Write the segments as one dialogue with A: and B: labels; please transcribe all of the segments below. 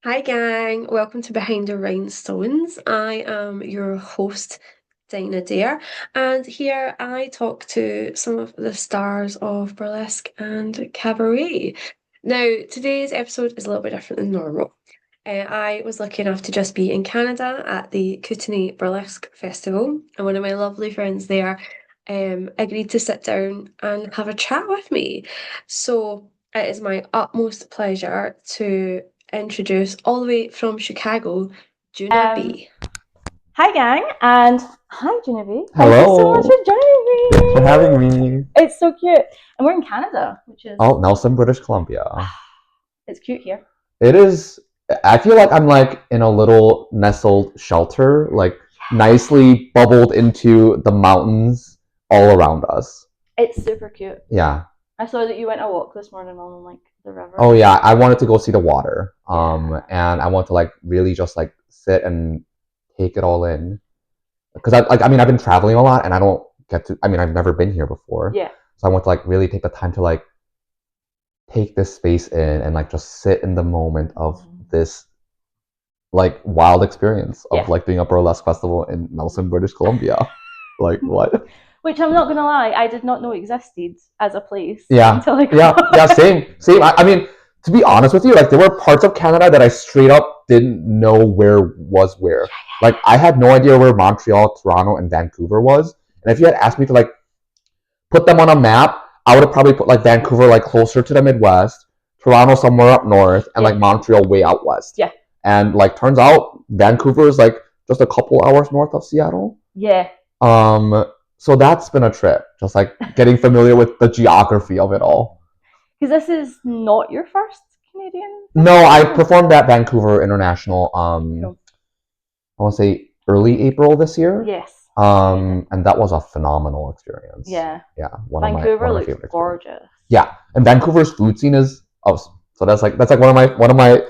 A: Hi, gang. Welcome to Behind the Rhinestones. I am your host, Dinah Dare, and here I talk to some of the stars of burlesque and cabaret. Now, today's episode is a little bit different than normal. I was lucky enough to just be in Canada at the Kootenay Burlesque Festival, and one of my lovely friends there agreed to sit down and have a chat with me. So it is my utmost pleasure to introduce all the way from Chicago, Joona
B: Um,
A: Bae.
B: Hi, gang, and hi, Genevieve. Thank you so much
C: Hello.
B: for joining
C: Thanks for
B: me.
C: having me.
B: It's so cute, and we're in Canada, which is
C: Oh, Nelson, British Columbia.
B: it's cute here.
C: It is. I feel like I'm like in a little nestled shelter, like nicely bubbled into the mountains all around us.
B: It's super cute.
C: Yeah.
B: I saw that you went a walk this morning on like the river.
C: Oh yeah. I wanted to go see the water.
B: Yeah.
C: And I want to like really just like sit and take it all in. Because I mean I've been traveling a lot and I don't get to. I mean I've never been here before.
B: Yeah.
C: So I want to like really take the time to like take this space in and like just sit in the moment of this like wild experience of
B: Yeah.
C: like doing a burlesque festival in Nelson, British Columbia. Like what?
B: Which I'm not gonna lie, I did not know existed as a place
C: Yeah,
B: until I
C: yeah,
B: got.
C: yeah. Same. I mean, to be honest with you, like there were parts of Canada that I straight up didn't know where was where. Like I had no idea where Montreal, Toronto, and Vancouver was. And if you had asked me to like put them on a map, I would have probably put like Vancouver like closer to the Midwest, Toronto somewhere up north, and like Montreal way out west.
B: Yeah.
C: And like turns out Vancouver is like just a couple hours north of Seattle.
B: Yeah.
C: So that's been a trip, just like getting familiar with the geography of it all.
B: Because this is not your first Canadian.
C: No, I performed at Vancouver International.
B: Cool.
C: I want to say early April this year.
B: Yes.
C: And that was a phenomenal experience.
B: Yeah.
C: Yeah.
B: Vancouver
C: one of my
B: looks
C: favorite
B: gorgeous.
C: Yeah, and Vancouver's food scene is so that's like one of my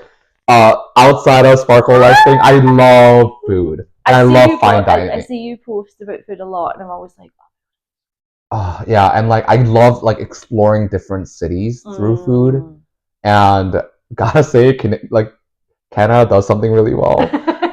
C: outside of sparkle life thing. I love food and I love fine dining.
B: I see you post about food a lot, and I'm always like,
C: Yeah, and like I love like exploring different cities through food, and gotta say, like Canada does something really well.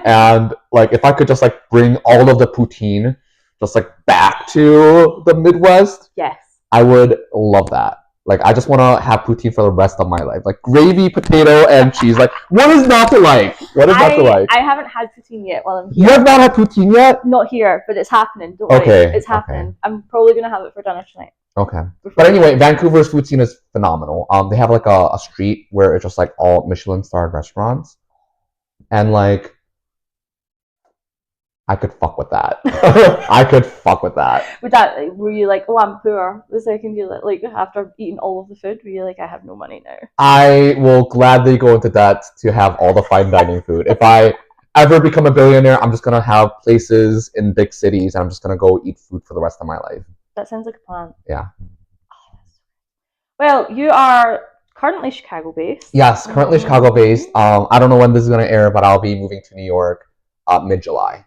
C: And like if I could just like bring all of the poutine just like back to the Midwest,
B: yes,
C: I would love that. Like I just want to have poutine for the rest of my life. Like gravy, potato, and cheese. Like what is not to like? What is not to like?
B: I haven't had poutine yet while I'm here.
C: You have not had poutine yet?
B: Not here, but it's happening. Don't worry.
C: Okay.
B: It's happening. I'm probably gonna have it for dinner tonight.
C: Okay. But anyway, Vancouver's food scene is phenomenal. They have like a street where it's just like all Michelin starred restaurants. And like I could fuck with that. I could fuck with that.
B: With that, were you like, oh, I'm poor? The second you like after eating all of the food, were you like, I have no money now?
C: I will gladly go into debt to have all the fine dining food. If I ever become a billionaire, I'm just gonna have places in big cities, and I'm just gonna go eat food for the rest of my life.
B: That sounds like a plan.
C: Yeah.
B: Well, you are currently Chicago based.
C: Yes, currently Chicago based. I don't know when this is gonna air, but I'll be moving to New York mid-July.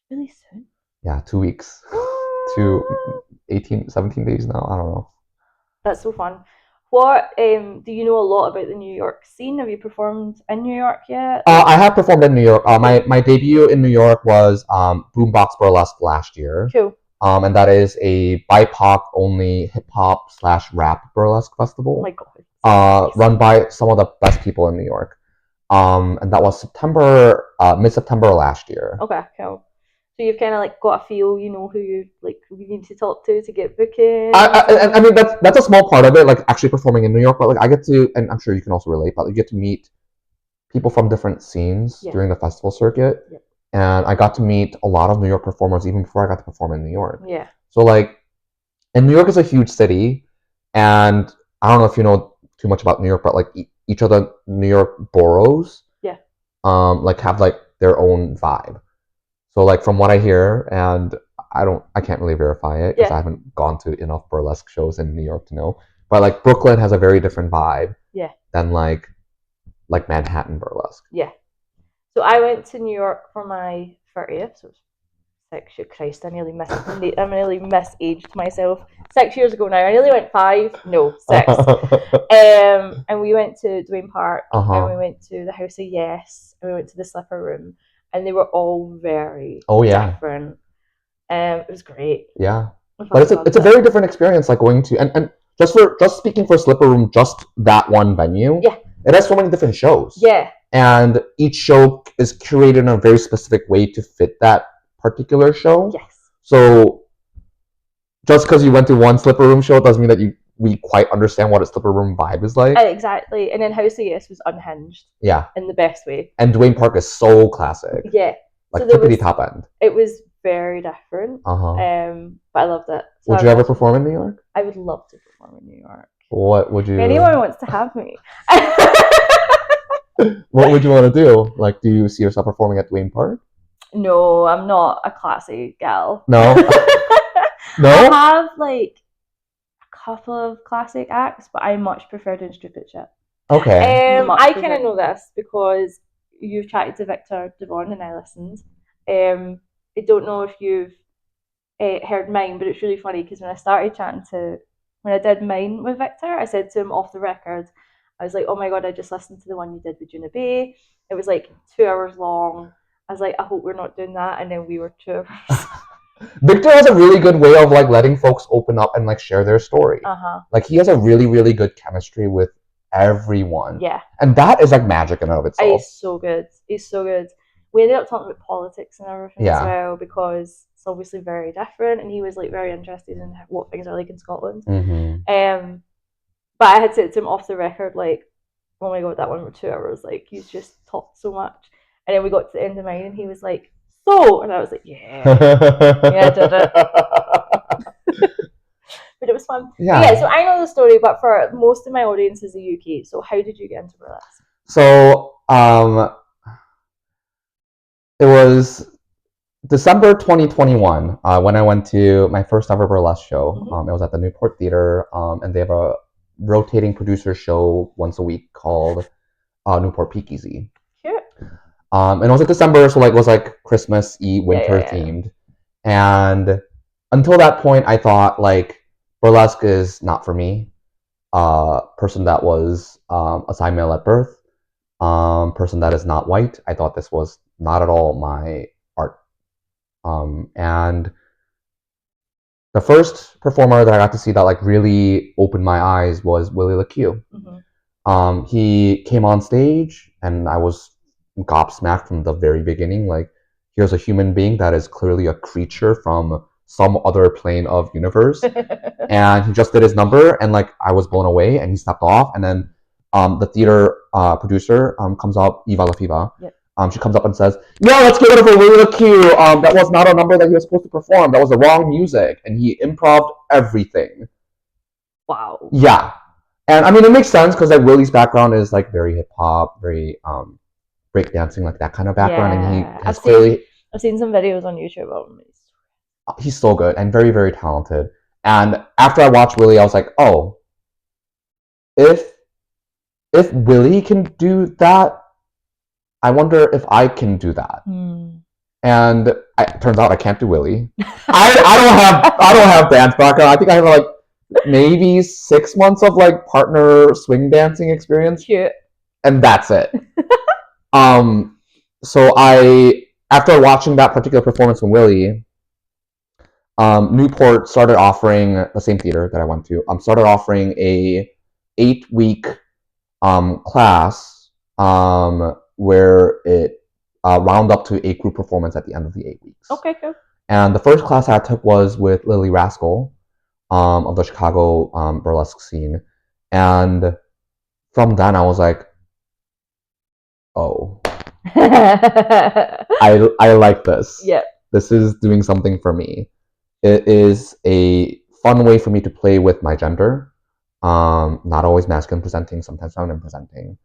B: Really soon?
C: Yeah, 2 weeks. To 18, 17 days now. I don't know.
B: That's so fun. What do you know a lot about the New York scene? Have you performed in New York yet?
C: I have performed in New York. My debut in New York was Boombox Burlesque last year.
B: Cool.
C: And that is a BIPOC only hip hop / rap burlesque festival.
B: Oh my god.
C: Run by some of the best people in New York. And that was mid September last year.
B: Okay, cool. So you've kind of like got a feel, you know who you like you need to talk to get booking.
C: I mean that's a small part of it, like actually performing in New York, but like I get to, and I'm sure you can also relate, but you get to meet people from different scenes during the festival circuit.
B: Yep.
C: And I got to meet a lot of New York performers even before I got to perform in New York.
B: Yeah.
C: So like, and New York is a huge city, and I don't know if you know too much about New York, but like each of the New York boroughs, like have like their own vibe. So like from what I hear, and I can't really verify it because I haven't gone to enough burlesque shows in New York to know, but like Brooklyn has a very different vibe.
B: Yeah.
C: Than like Manhattan burlesque.
B: Yeah. So I went to New York for my 30th, so it was 6 years. Christ, I nearly misaged myself. 6 years ago now. I nearly went 5. No, 6. And we went to Duane Park, and we went to the House of Yes, and we went to the Slipper Room, and they were all very different. It was great.
C: Yeah, but it's a very different experience, like going to and just speaking for Slipper Room, just that one venue.
B: Yeah,
C: it has so many different shows.
B: Yeah,
C: and each show is curated in a very specific way to fit that particular show.
B: Yes.
C: So just because you went to one Slipper Room show doesn't mean that we quite understand what a Slipper Room vibe is like.
B: Exactly. And then House of Yes was unhinged.
C: Yeah.
B: In the best way.
C: And Duane Park is so classic.
B: Yeah.
C: Like tippity top end.
B: It was very different. But I loved it. So
C: would you ever perform in New York?
B: I would love to perform in New York.
C: What would you...
B: If anyone wants to have me.
C: What would you want to do? Like, do you see yourself performing at Duane Park?
B: No, I'm not a classy gal.
C: No? No?
B: I have, like, a couple of classic acts, but I much prefer doing stupid shit.
C: Okay.
B: I kind of know this because you've chatted to Victor Devon and I listened. I don't know if you've heard mine, but it's really funny because when I did mine with Victor, I said to him off the record, I was like, oh my God, I just listened to the one you did with Joona Bae. It was like 2 hours long. I was like, I hope we're not doing that. And then we were 2 hours.
C: Victor has a really good way of like letting folks open up and like share their story. Like he has a really, really good chemistry with everyone.
B: Yeah.
C: And that is like magic in and of itself.
B: He's so good. He's so good. We ended up talking about politics and everything as well because it's obviously very different, and he was like very interested in what things are like in Scotland. But I had said to him off the record, like, oh my God, that one for 2 hours, like he's just talked so much. And then we got to the end of mine and he was like, so, and I was like, yeah, I did it. But it was fun. Yeah, so I know the story, but for most of my audience is the UK. So how did you get into burlesque?
C: So it was December 2021 when I went to my first ever burlesque show. It was at the Newport Theatre, and they have a rotating producer show once a week called Newport Peakeasy.
B: Cute.
C: And it was like December, so like it was like Christmas Eve, winter themed. And until that point, I thought like burlesque is not for me. Person that was assigned male at birth, person that is not white. I thought this was not at all my art. And the first performer that I got to see that like really opened my eyes was Willie LeCue. He came on stage and I was gobsmacked from the very beginning. Like, here's a human being that is clearly a creature from some other plane of universe. And he just did his number and like I was blown away, and he stepped off, and then the theater producer comes up, Eva Lafiva. She comes up and says, yeah, let's give it up for Willie LeCue. That was not a number that he was supposed to perform. That was the wrong music. And he improv'd everything.
B: Wow.
C: Yeah. And I mean, it makes sense because like Willie's background is like very hip hop, very breakdancing, like that kind of background. And he has
B: I've seen some videos on YouTube of him.
C: He's so good and very, very talented. And after I watched Willie, I was like, oh, if Willie can do that, I wonder if I can do that. And it turns out I can't do Willie. I don't have dance background. I think I have like maybe 6 months of like partner swing dancing experience.
B: Cute.
C: And that's it. So after watching that particular performance from Willie, Newport started offering, the same theater that I went to, started offering a 8-week class where it wound up to a group performance at the end of the 8 weeks.
B: Okay, cool.
C: And the first class I took was with Lily Rascal of the Chicago burlesque scene. And from then I was like, oh, I like this.
B: Yeah.
C: This is doing something for me. It is a fun way for me to play with my gender. Not always masculine presenting, sometimes feminine presenting.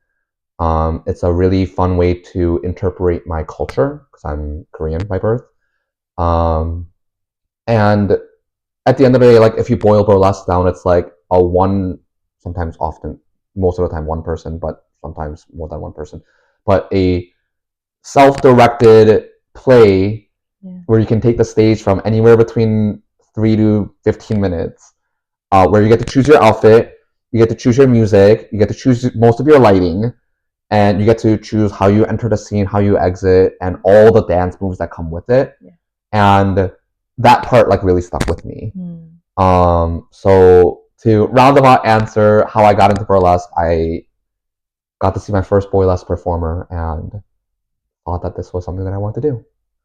C: It's a really fun way to interpret my culture because I'm Korean by birth. And at the end of the day, like if you boil burlesque down, it's like sometimes often, most of the time one person, but sometimes more than one person, but a self-directed play where you can take the stage from anywhere between 3 to 15 minutes, where you get to choose your outfit, you get to choose your music, you get to choose most of your lighting, and you get to choose how you enter the scene, how you exit, and all the dance moves that come with it. And that part like really stuck with me. So to roundabout answer how I got into burlesque, I got to see my first burlesque performer and thought that this was something that I wanted to do.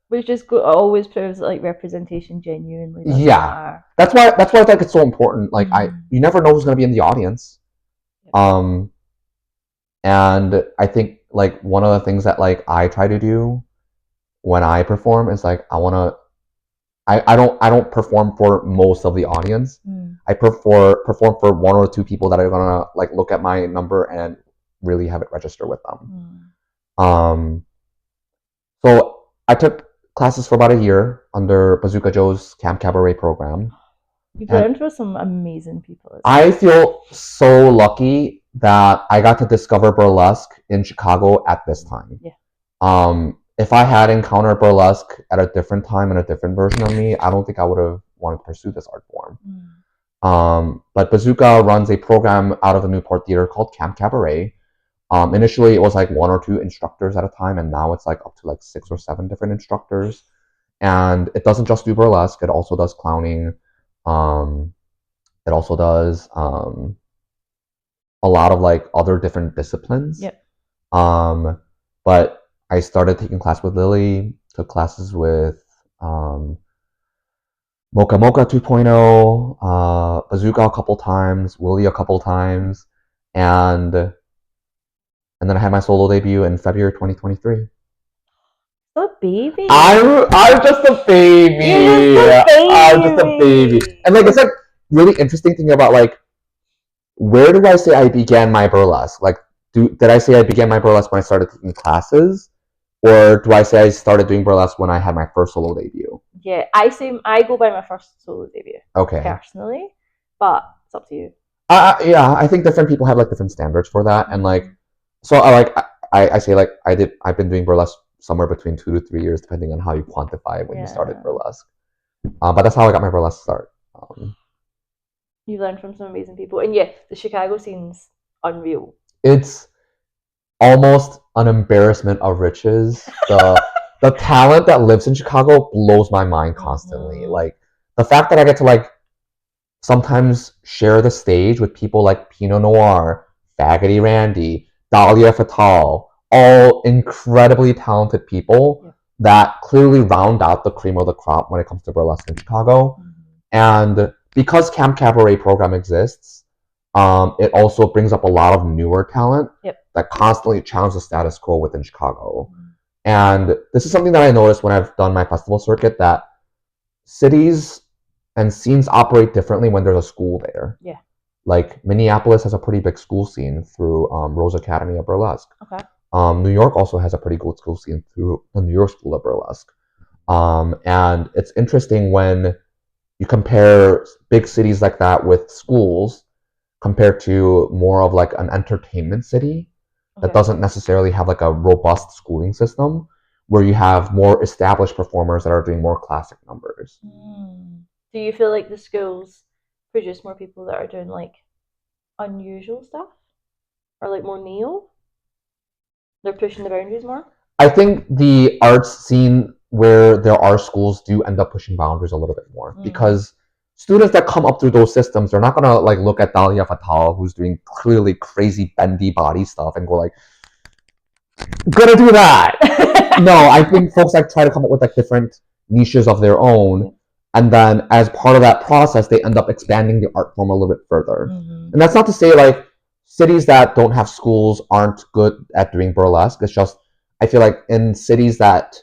B: Which just always proves that like representation genuinely does matter.
C: That's why I think it's so important. Like you never know who's gonna be in the audience. And I think like one of the things that like I try to do when I perform is like I don't perform for most of the audience. I perform for one or two people that are gonna like look at my number and really have it register with them. So I took classes for about a year under Bazooka Joe's Camp Cabaret program.
B: You've learned from some amazing people.
C: I feel so lucky that I got to discover burlesque in Chicago at this time. If I had encountered burlesque at a different time and a different version of me, I don't think I would have wanted to pursue this art form. But Bazooka runs a program out of the Newport Theater called Camp Cabaret. Initially, it was like 1 or 2 instructors at a time, and now it's like up to like 6 or 7 different instructors. And it doesn't just do burlesque; it also does clowning. It also does a lot of like other different disciplines. But I started taking class with Lily, took classes with Mocha Mocha 2.0, Bazooka a couple times, Willie a couple times, and then I had my solo debut in February 2023.
B: A baby.
C: I'm just a baby. I'm just a baby. And like it's like really interesting thing about like where do I say I began my burlesque? Like did I say I began my burlesque when I started taking classes? Or do I say I started doing burlesque when I had my first solo debut?
B: Yeah, I go by my first solo debut.
C: Okay.
B: Personally, but it's up to you.
C: Yeah, I think different people have like different standards for that, and like, so I say like I've been doing burlesque somewhere between 2 to 3 years, depending on how you quantify when you started burlesque. But that's how I got my burlesque start.
B: You learned from some amazing people, and yeah, the Chicago scene's unreal.
C: It's almost an embarrassment of riches. The talent that lives in Chicago blows my mind constantly. Like the fact that I get to like sometimes share the stage with people like Pinot Noir, Faggoty Randy, Dahlia Fatal, all incredibly talented people that clearly round out the cream of the crop when it comes to burlesque in Chicago. And because Camp Cabaret program exists, it also brings up a lot of newer talent that constantly challenge the status quo within Chicago. And this is something that I noticed when I've done my festival circuit, that cities and scenes operate differently when there's a school there. Like Minneapolis has a pretty big school scene through Rose Academy of Burlesque. New York also has a pretty good school scene through the New York School of Burlesque. And it's interesting when you compare big cities like that with schools compared to more of like an entertainment city that doesn't necessarily have like a robust schooling system, where you have more established performers that are doing more classic numbers.
B: Do you feel like the schools produce more people that are doing like unusual stuff, or like more neo? They're pushing the boundaries more?
C: I think the arts scene where there are schools do end up pushing boundaries a little bit more, because students that come up through those systems, they're not gonna like look at Dahlia Fatal, who's doing clearly crazy bendy body stuff, and go like, gonna do that. No, I think folks like try to come up with like different niches of their own, and then as part of that process, they end up expanding the art form a little bit further. And that's not to say like cities that don't have schools aren't good at doing burlesque. It's just I feel like in cities that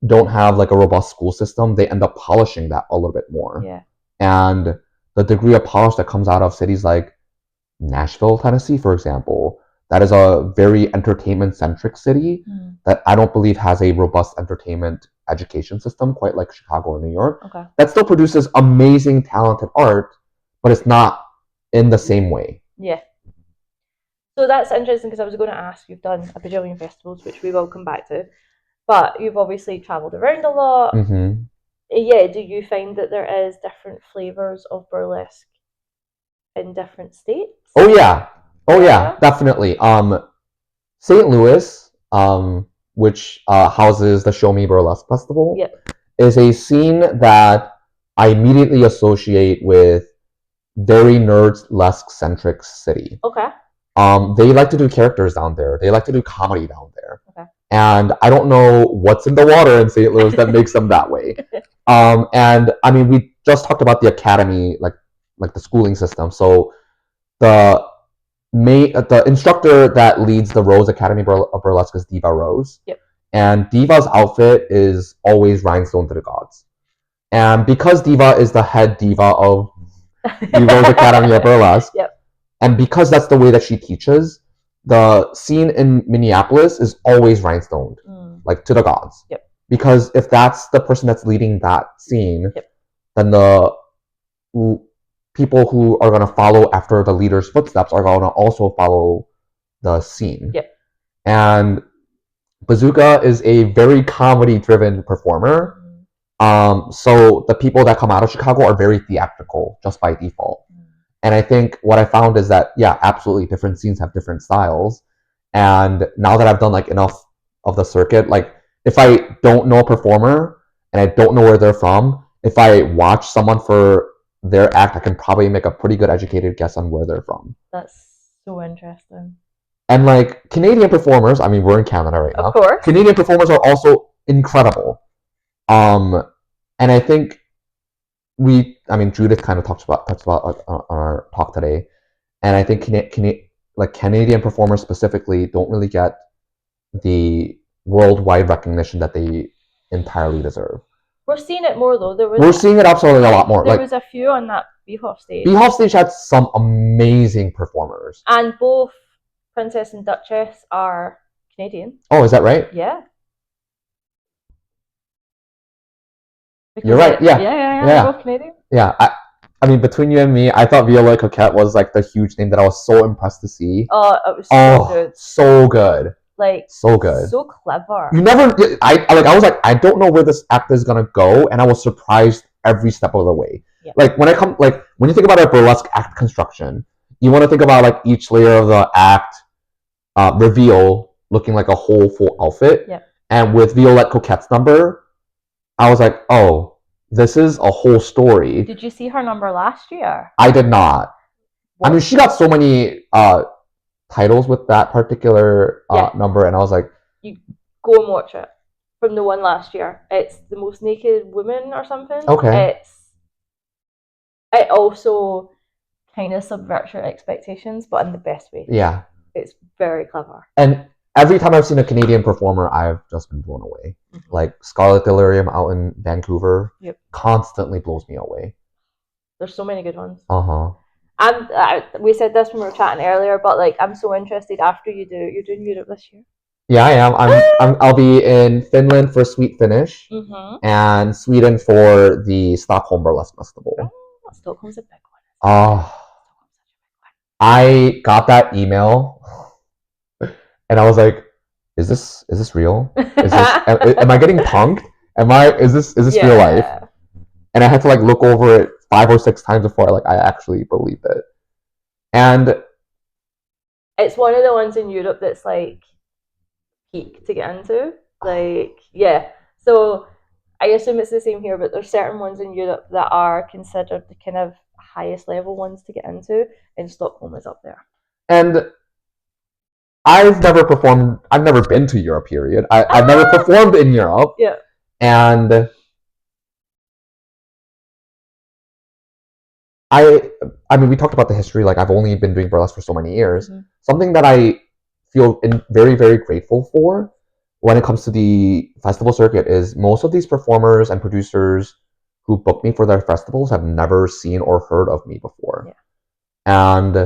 C: don't have like a robust school system, they end up polishing that a little bit more. And the degree of polish that comes out of cities like Nashville, Tennessee, for example, that is a very entertainment-centric city that I don't believe has a robust entertainment education system, quite like Chicago or New York. That still produces amazing, talented art, but it's not in the same way.
B: So that's interesting, because I was going to ask, you've done a bajillion festivals, which we will come back to. But you've obviously travelled around a lot.
C: Mm-hmm.
B: Yeah, do you find that there is different flavours of burlesque in different states?
C: Oh yeah. Oh yeah,
B: Yeah.
C: definitely. St. Louis, which houses the Show Me Burlesque Festival,
B: Yep.
C: is a scene that I immediately associate with very nerd-esque centric city.
B: Okay.
C: They like to do characters down there. They like to do comedy down there.
B: Okay.
C: And I don't know what's in the water in St. Louis that makes them that way. And I mean, we just talked about the academy, like the schooling system. So the the instructor that leads the Rose Academy of Burlesque is Diva Rose.
B: Yep.
C: And Diva's outfit is always rhinestone to the gods. And because Diva is the head diva of the Rose Academy of Burlesque,
B: yep.
C: and because that's the way that she teaches, the scene in Minneapolis is always rhinestoned, like to the gods.
B: Yep.
C: Because if that's the person that's leading that scene,
B: yep.
C: then the people who are going to follow after the leader's footsteps are going to also follow the scene.
B: Yep.
C: And Bazooka is a very comedy-driven performer. So the people that come out of Chicago are very theatrical just by default. And I think what I found is that, yeah, absolutely, different scenes have different styles. And now that I've done like enough of the circuit, like if I don't know a performer and I don't know where they're from, if I watch someone for their act, I can probably make a pretty good educated guess on where they're from.
B: That's so interesting.
C: And like Canadian performers, I mean, we're in Canada right now.
B: Of course.
C: Canadian performers are also incredible. And I think Judith kind of touched about on our talk today, and I think Canadian performers specifically don't really get the worldwide recognition that they entirely deserve.
B: We're seeing it more though.
C: We're seeing it absolutely a lot more.
B: There was a few on that BIPOC stage.
C: BIPOC stage had some amazing performers,
B: and both Princess and Duchess are Canadian.
C: Oh, is that right?
B: Yeah. Because
C: you're right. Yeah.
B: They're both Canadian.
C: Yeah. I mean, between you and me, I thought Viola Coquette was like the huge name that I was so impressed to see.
B: Oh, it was so good.
C: So good.
B: Like
C: so good.
B: So clever.
C: You never. I was like, I don't know where this act is gonna go, and I was surprised every step of the way.
B: Yeah.
C: Like when you think about a burlesque act construction, you want to think about like each layer of the act reveal looking like a whole full outfit.
B: Yeah.
C: And with Violette Coquette's number, I was like, oh, this is a whole story.
B: Did you see her number last year?
C: I did not. What? I mean, she got so many titles with that particular number, and I was like,
B: you go and watch it from the one last year. It's The Most Naked Woman or something.
C: Okay.
B: It also kind of subverts your expectations, but in the best way.
C: Yeah.
B: It's very clever.
C: And every time I've seen a Canadian performer, I've just been blown away. Mm-hmm. Like Scarlet Delirium out in Vancouver, constantly blows me away. There's
B: so many good ones.
C: Uh-huh.
B: And we said this when we were chatting earlier, but like I'm so interested after you're doing Europe this year.
C: Yeah, I am. I'll be in Finland for Sweet Finish, and Sweden for the Stockholm Burlesque Festival.
B: Oh, Stockholm's a big one.
C: I got that email, and I was like, "Is this real? Am I getting punked? Is this real life?" And I had to like look over it 5 or 6 times before I actually believed it. And
B: it's one of the ones in Europe that's like peak to get into. Like, yeah. So I assume it's the same here, but there's certain ones in Europe that are considered the kind of highest level ones to get into, and Stockholm is up there.
C: And I've never been to Europe, period. I've never performed in Europe.
B: Yeah.
C: And I mean, we talked about the history. Like, I've only been doing burlesque for so many years. Mm-hmm. Something that I feel very, very grateful for when it comes to the festival circuit is most of these performers and producers who book me for their festivals have never seen or heard of me before. Yeah. And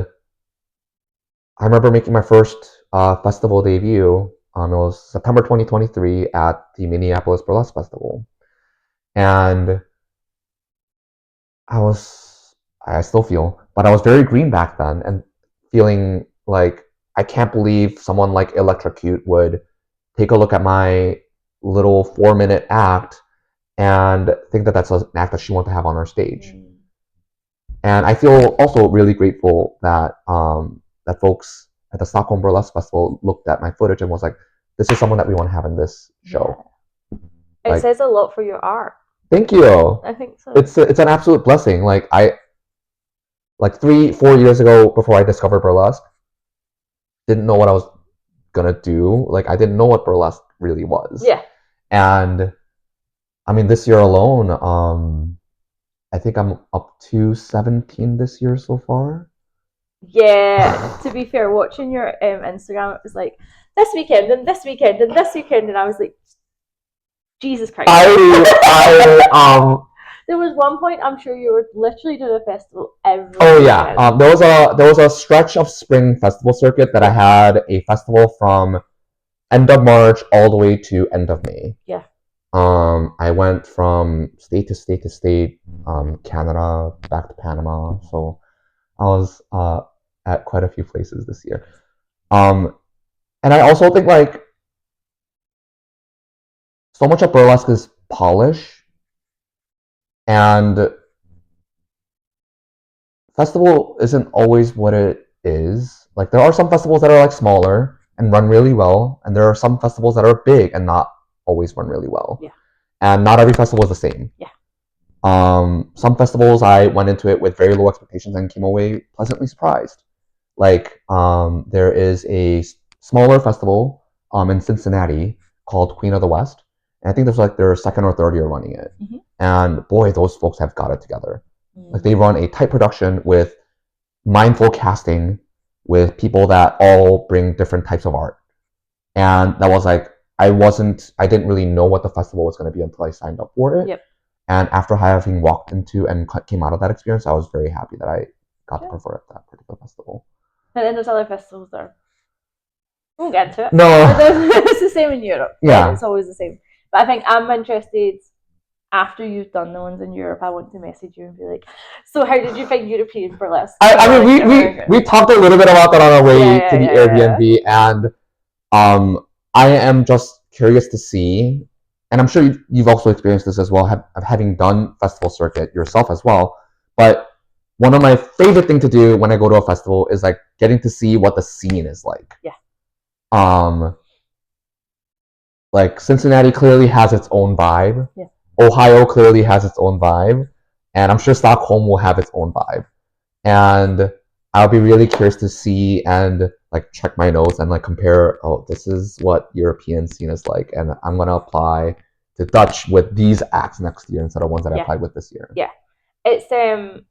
C: I remember making my first festival debut. It was September 2023 at the Minneapolis Burlesque Festival. And I still feel, but I was very green back then and feeling like I can't believe someone like Electrocute would take a look at my little 4-minute act and think that that's an act that she wants to have on her stage. And I feel also really grateful that that folks at the Stockholm Burlesque Festival looked at my footage and was like, this is someone that we want to have in this show.
B: It
C: like,
B: says a lot for your art.
C: Thank you.
B: I think so.
C: It's an absolute blessing. Like 3-4 years ago, before I discovered burlesque, didn't know what I was gonna do. Like, I didn't know what burlesque really was.
B: Yeah.
C: And I mean, this year alone, I think I'm up to 17 this year so far.
B: Yeah. To be fair, watching your Instagram, it was like this weekend and this weekend and this weekend, and I was like, Jesus Christ. There was one point I'm sure you were literally doing a festival every weekend.
C: There was a stretch of spring festival circuit that I had a festival from end of March all the way to end of May.
B: Yeah.
C: I went from state to state to state, Canada back to Panama. So I was at quite a few places this year. And I also think like so much of burlesque is polish. And festival isn't always what it is. Like, there are some festivals that are like smaller and run really well, and there are some festivals that are big and not always run really well.
B: Yeah.
C: And not every festival is the same.
B: Yeah.
C: Some festivals I went into it with very low expectations and came away pleasantly surprised. Like, there is a smaller festival in Cincinnati called Queen of the West. And I think there's like their second or third year running it.
B: Mm-hmm.
C: And boy, those folks have got it together. Like, they run a tight production with mindful casting with people that all bring different types of art. And that was like, I didn't really know what the festival was going to be until I signed up for it.
B: Yep.
C: And after having walked into and came out of that experience, I was very happy that I got to perform at that particular festival.
B: And then there's other festivals there. We won't get into it.
C: No.
B: It's the same in Europe.
C: Yeah.
B: It's always the same. But I think I'm interested, after you've done the ones in Europe, I want to message you and be like, so how did you find European burlesque?
C: I mean, we talked a little bit about that on our way to the Airbnb, and I am just curious to see, and I'm sure you've also experienced this as well, having done festival circuit yourself as well, but one of my favorite things to do when I go to a festival is like getting to see what the scene is like.
B: Yeah.
C: Like, Cincinnati clearly has its own vibe.
B: Yeah.
C: Ohio clearly has its own vibe. And I'm sure Stockholm will have its own vibe. And I'll be really curious to see and like check my notes and like compare, this is what European scene is like. And I'm going to apply to Dutch with these acts next year instead of ones that I applied with this year.
B: Yeah. It's the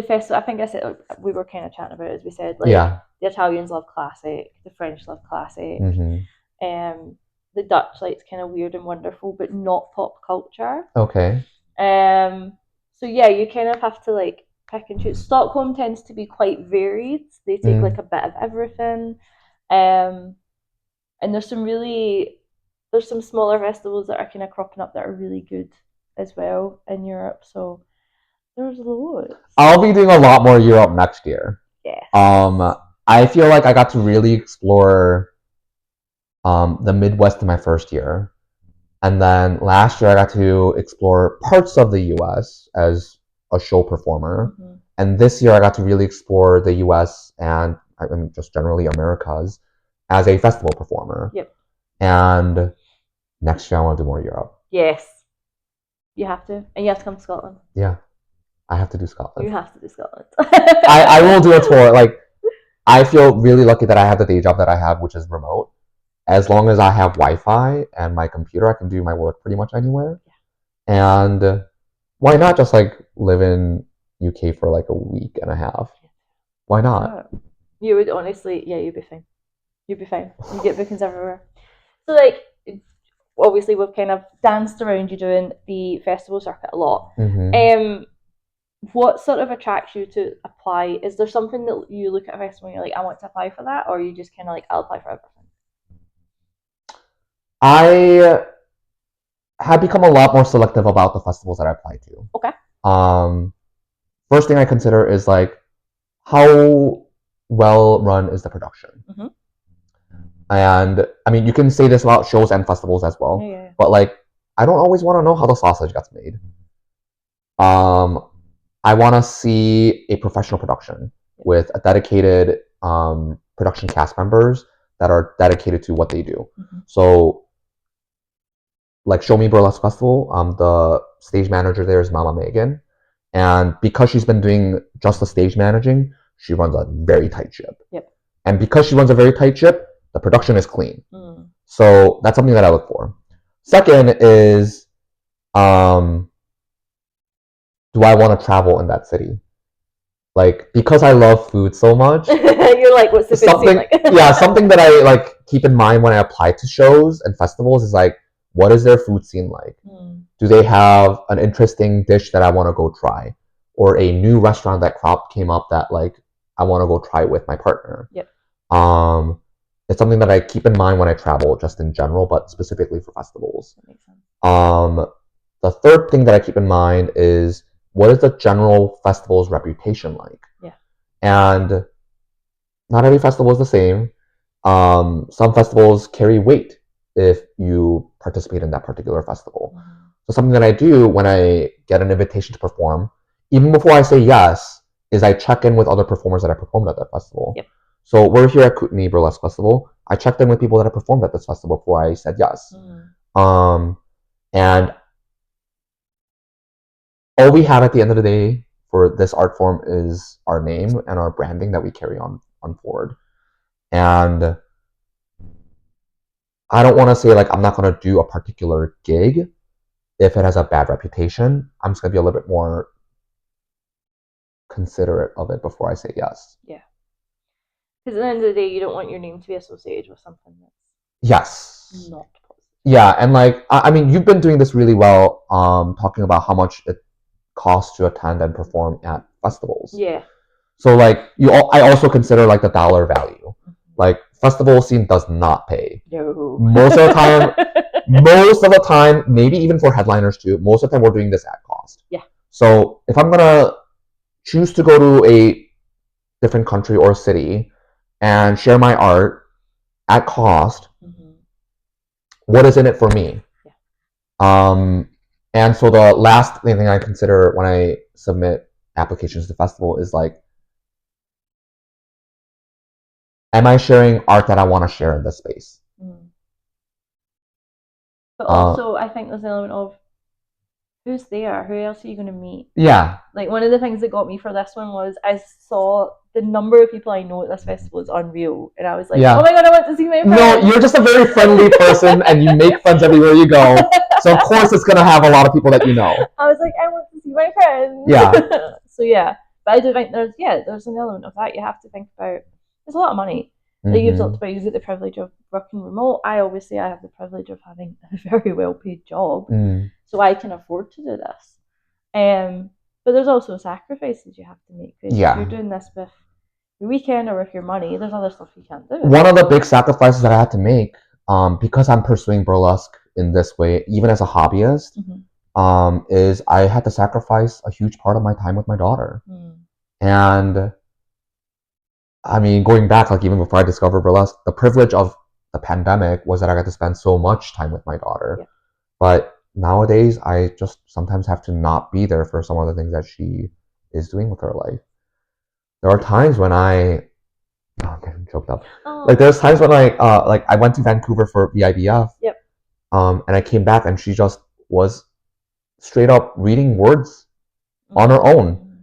B: festival, I think I said, we were kind of chatting about it, as we said, like the Italians love classic, the French love classic.
C: Mm-hmm.
B: The Dutch likes kind of weird and wonderful, but not pop culture.
C: Okay.
B: So yeah, you kind of have to like pick and choose. Stockholm tends to be quite varied. They take like a bit of everything. And there's some smaller festivals that are kind of cropping up that are really good as well in Europe. So there's loads.
C: I'll be doing a lot more Europe next year.
B: Yes.
C: I feel like I got to really explore the Midwest in my first year. And then last year I got to explore parts of the US as a show performer. Mm-hmm. And this year I got to really explore the US and I mean just generally Americas as a festival performer.
B: Yep. And
C: next year I want to do more Europe.
B: Yes. You have to. And you have to come to Scotland.
C: Yeah. I have to do Scotland.
B: You have to do Scotland.
C: I will do a tour. Like, I feel really lucky that I have the day job that I have, which is remote. As long as I have Wi-Fi and my computer, I can do my work pretty much anywhere. Yeah. And why not just like live in UK for like a week and a half? Why not?
B: You would honestly, you'd be fine. You'd be fine. You get bookings everywhere. So like, obviously we've kind of danced around you doing the festival circuit a lot.
C: Mm-hmm.
B: What sort of attracts you to apply? Is there something that you look at a festival and you're like, I want to apply for that? Or are you just kind of like, I'll apply for everything?
C: I have become a lot more selective about the festivals that I apply to.
B: Okay.
C: First thing I consider is like, how well run is the production?
B: Mm-hmm.
C: And I mean, you can say this about shows and festivals as well.
B: Yeah.
C: But like, I don't always want to know how the sausage gets made. I want to see a professional production with a dedicated production cast members that are dedicated to what they do. So, like Show Me Burlesque Festival, the stage manager there is Mama Megan. And because she's been doing just the stage managing, she runs a very tight ship. And because she runs a very tight ship, the production is clean. So that's something that I look for. Second is, do I want to travel in that city? Like, because I love food so much.
B: You're like, what's the food scene like?
C: Yeah, something that I like keep in mind when I apply to shows and festivals is like, what is their food scene like? Do they have an interesting dish that I want to go try? Or a new restaurant that came up that like I want to go try with my partner? It's something that I keep in mind when I travel, just in general, but specifically for festivals.
B: That makes sense.
C: The third thing that I keep in mind is, what is the general festival's reputation like? And not every festival is the same. Some festivals carry weight if you participate in that particular festival. So something that I do when I get an invitation to perform, even before I say yes, is I check in with other performers that I performed at that festival. So we're here at Kootenay Burlesque Festival. I checked in with people that have performed at this festival before I said yes. And all we have at the end of the day for this art form is our name and our branding that we carry on forward. And I don't want to say like I'm not going to do a particular gig if it has a bad reputation. I'm just going to be a little bit more considerate of it before I say yes.
B: Because at the end of the day, you don't want your name to be associated with something
C: that's
B: not positive.
C: Yeah, and like I mean, you've been doing this really well, talking about how much it costs to attend and perform at festivals. So like I also consider like the dollar value. Like, festival scene does not pay.
B: No.
C: Most of the time, maybe even for headliners too, most of the time we're doing this at cost. So if I'm gonna choose to go to a different country or city and share my art at cost, what is in it for me? And so the last thing I consider when I submit applications to festival is like, am I sharing art that I want to share in this space?
B: But also, I think there's an element of, who's there? Who else are you going to meet? Like, one of the things that got me for this one was I saw the number of people I know at this festival is unreal. And I was like, oh my God, I want to see my friends.
C: No, you're just a very friendly person and you make friends everywhere you go. So of course it's going to have a lot of people that you know.
B: I was like, I want to see my friends. So yeah, but I do think there's an element of that. You have to think about, there's a lot of money. Like you've talked about, you get the privilege of working remote. I always say I have the privilege of having a very well paid job. So I can afford to do this. But there's also sacrifices you have to make. If you're doing this with your weekend or with your money, there's other stuff you can't do.
C: One of the big sacrifices that I had to make, because I'm pursuing burlesque in this way, even as a hobbyist, is I had to sacrifice a huge part of my time with my daughter. And I mean, going back, like even before I discovered burlesque, the privilege of the pandemic was that I got to spend so much time with my daughter. But nowadays, I just sometimes have to not be there for some of the things that she is doing with her life. There are times when I'm getting choked up. Like there's times when I went to Vancouver for BIPOC. And I came back and she just was straight up reading words on her own,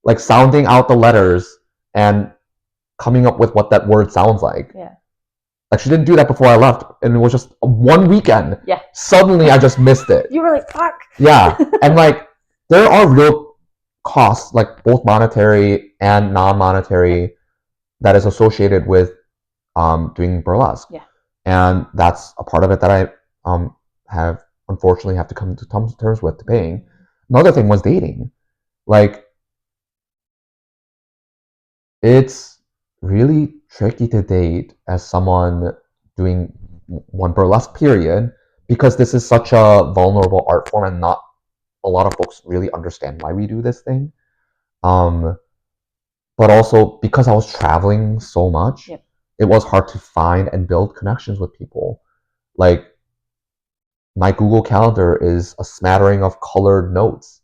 C: like sounding out the letters and coming up with what that word sounds like. Like she didn't do that before I left, and it was just one weekend. Suddenly I just missed it.
B: You were like, fuck.
C: And like there are real costs, like both monetary and non-monetary, that is associated with doing burlesque. And that's a part of it that I have unfortunately have to come to terms with paying. Another thing was dating. Like, it's really tricky to date as someone doing one burlesque period, because this is such a vulnerable art form and not a lot of folks really understand why we do this thing. But also because I was traveling so much, it was hard to find and build connections with people. Like, my Google Calendar is a smattering of colored notes.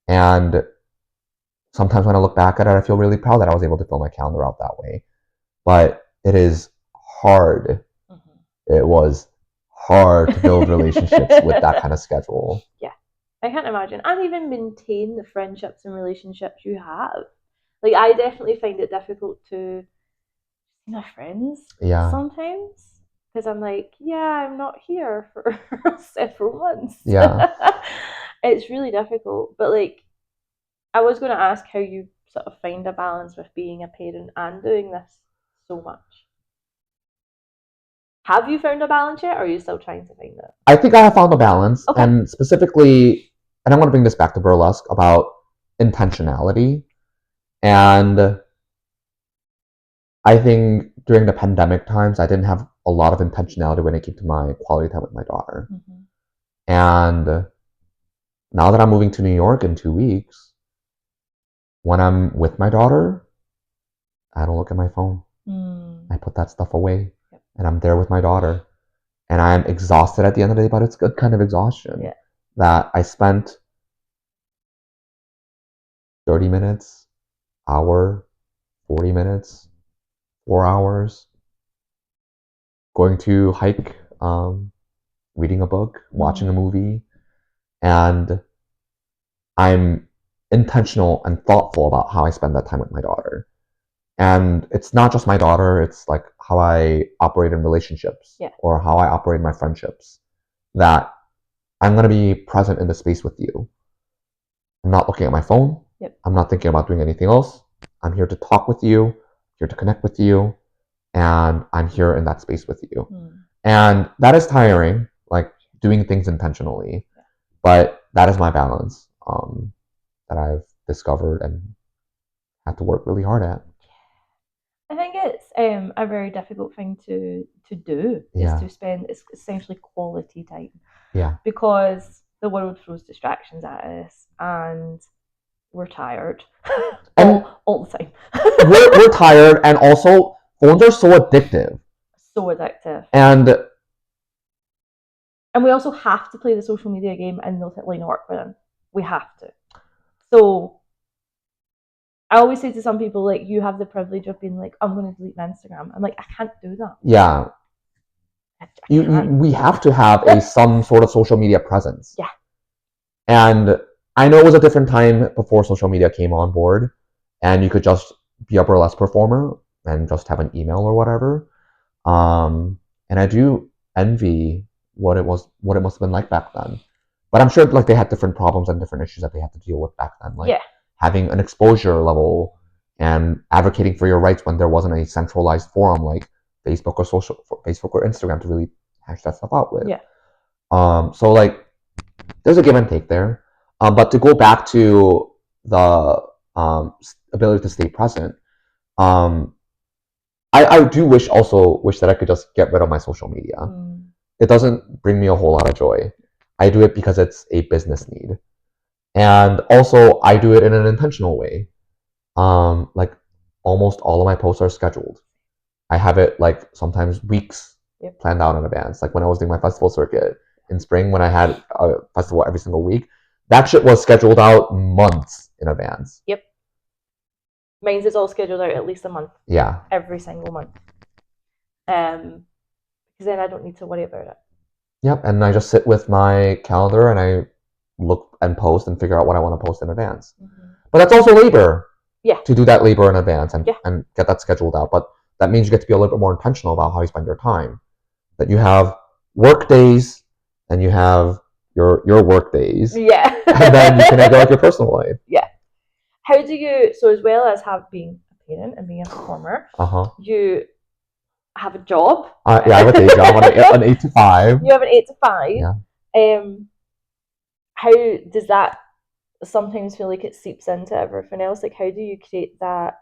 C: And sometimes when I look back at it, I feel really proud that I was able to fill my calendar out that way. But it is hard. It was hard to build relationships with that kind of schedule.
B: Yeah, I can't imagine. And even maintain the friendships and relationships you have. Like, I definitely find it difficult to see my friends sometimes. Because I'm like, yeah, I'm not here for several months.
C: Yeah.
B: It's really difficult. But, like, I was going to ask how you sort of find a balance with being a parent and doing this so much. Have you found a balance yet, or are you still trying to find it?
C: I think I have found a balance, and specifically, and I want to bring this back to burlesque, about intentionality. And I think during the pandemic times, I didn't have a lot of intentionality when it came to my quality time with my daughter. And now that I'm moving to New York in 2 weeks, when I'm with my daughter, I don't look at my phone. I put that stuff away. And I'm there with my daughter, and I'm exhausted at the end of the day, but it's good kind of exhaustion that I spent 30 minutes, hour, 40 minutes, 4 hours going to hike, reading a book, watching a movie, and I'm intentional and thoughtful about how I spend that time with my daughter. And it's not just my daughter, it's like how I operate in relationships or how I operate in my friendships, that I'm going to be present in the space with you. I'm not looking at my phone. I'm not thinking about doing anything else. I'm here to talk with you, here to connect with you, and I'm here in that space with you. And that is tiring, like doing things intentionally, but that is my balance that I've discovered and had to work really hard at.
B: I think it's a very difficult thing to do, is to spend essentially quality time. Because the world throws distractions at us, and we're tired all the time.
C: we're tired, and also phones are so addictive. And
B: we also have to play the social media game and not let Lena work with them. We have to. So I always say to some people, like, you have the privilege of being like, I'm going to delete my Instagram. I'm like, I can't do that.
C: Yeah. We have to have some sort of social media presence.
B: Yeah.
C: And I know it was a different time before social media came on board, and you could just be a burlesque performer and just have an email or whatever. And I do envy what it must have been like back then. But I'm sure like they had different problems and different issues that they had to deal with back then. Like having an exposure level and advocating for your rights when there wasn't a centralized forum like Facebook or Instagram to really hash that stuff out with. So like there's a give and take there. But to go back to the ability to stay present, I do wish that I could just get rid of my social media. It doesn't bring me a whole lot of joy. I do it because it's a business need. And also I do it in an intentional way. Like almost all of my posts are scheduled. I have it like sometimes weeks planned out in advance. Like when I was doing my festival circuit in spring, when I had a festival every single week, that shit was scheduled out months in advance.
B: Mine's is all scheduled out at least a month. Every single month. Because then I don't need to worry about it.
C: And I just sit with my calendar and I look and post and figure out what I want to post in advance. But that's also labor. To do that labor in advance and get that scheduled out. But that means you get to be a little bit more intentional about how you spend your time. That you have work days and you have your work days. And then you can have like your personal life.
B: How do you, so as well as being a parent and being a performer, you have a job?
C: I have a day job on an 8 to 5.
B: You have an 8 to 5. How does that sometimes feel like it seeps into everything else? Like, how do you create that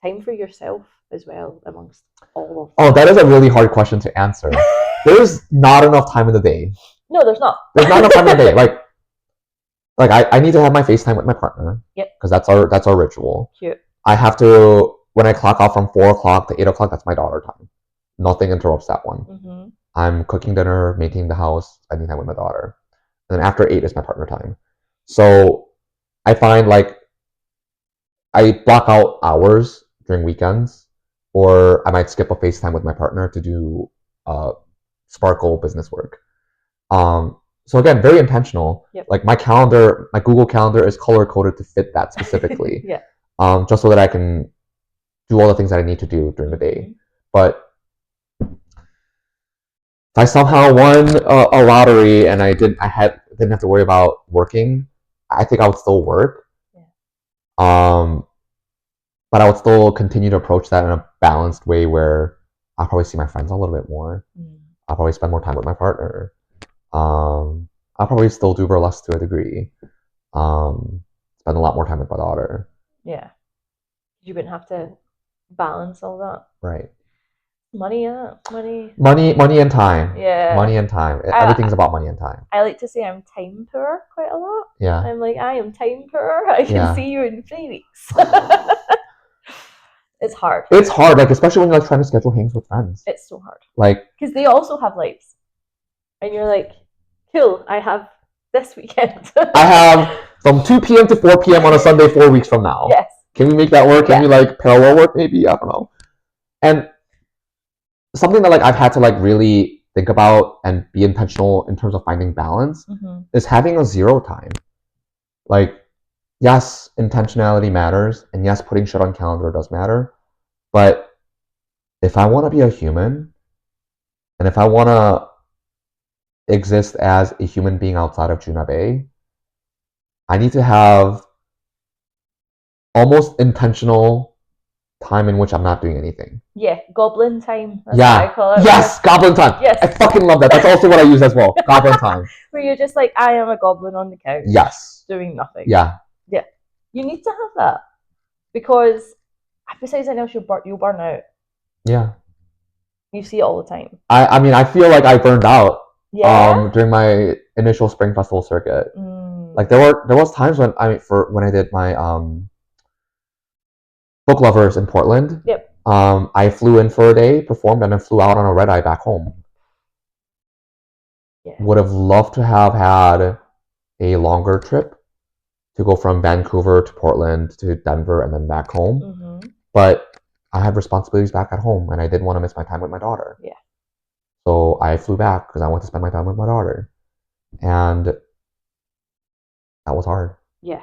B: time for yourself as well amongst all of
C: them? That is a really hard question to answer. There's not enough time in the day.
B: No, there's not.
C: There's not enough time in the day. Like I need to have my FaceTime with my partner. Because that's our ritual.
B: Cute.
C: I have to when I clock out from 4 o'clock to 8 o'clock, that's my daughter time. Nothing interrupts that one.
B: Mm-hmm.
C: I'm cooking dinner, maintaining the house, spending time with my daughter. And then after 8 is my partner time. So I find like I block out hours during weekends, or I might skip a FaceTime with my partner to do Sparkle business work. So again, very intentional.
B: Yep.
C: Like my calendar, my Google Calendar is color coded to fit that specifically.
B: Yeah.
C: Just so that I can do all the things that I need to do during the day. But if I somehow won a lottery and didn't have to worry about working, I think I would still work. Yeah. But I would still continue to approach that in a balanced way where I'll probably see my friends a little bit more. I'll probably spend more time with my partner. I'll probably still do burlesque to a degree. Spend a lot more time with my daughter.
B: Yeah. You wouldn't have to balance all that.
C: Right.
B: Money, yeah. Money
C: and time.
B: Yeah.
C: Money and time. Everything's about money and time.
B: I like to say I'm time poor quite a lot.
C: Yeah.
B: I'm like, I am time poor. I can see you in 3 weeks. It's hard.
C: It's hard, like especially when you're like trying to schedule hangs with friends.
B: It's so hard.
C: Like,
B: because they also have lives, and you're like, cool. I have this weekend.
C: I have from 2 p.m. to 4 p.m. on a Sunday 4 weeks from now.
B: Yes.
C: Can we make that work? Can we like parallel work? Maybe, I don't know. And something that like I've had to like really think about and be intentional in terms of finding balance is having a zero time. Like, yes, intentionality matters, and yes, putting shit on calendar does matter. But if I want to be a human, and if I want to exist as a human being outside of Joona Bae, I need to have almost intentional time in which I'm not doing anything.
B: Yeah, goblin time. That's what I call it.
C: Yes, goblin time. Yes. I fucking love that. That's also what I use as well. Goblin time.
B: Where you're just like, I am a goblin on the couch.
C: Yes.
B: Doing nothing.
C: Yeah.
B: Yeah. You need to have that. Because besides anything else, you'll burn out.
C: Yeah.
B: You see it all the time.
C: I mean, I feel like I burned out.
B: Yeah.
C: During my initial spring festival circuit. Like there was times when I did my Book Lovers in Portland.
B: Yep.
C: I flew in for a day, performed, and then flew out on a red eye back home. Yeah. Would have loved to have had a longer trip to go from Vancouver to Portland to Denver and then back home. But I had responsibilities back at home, and I didn't want to miss my time with my daughter.
B: Yeah.
C: So I flew back because I wanted to spend my time with my daughter. And that was hard.
B: Yeah.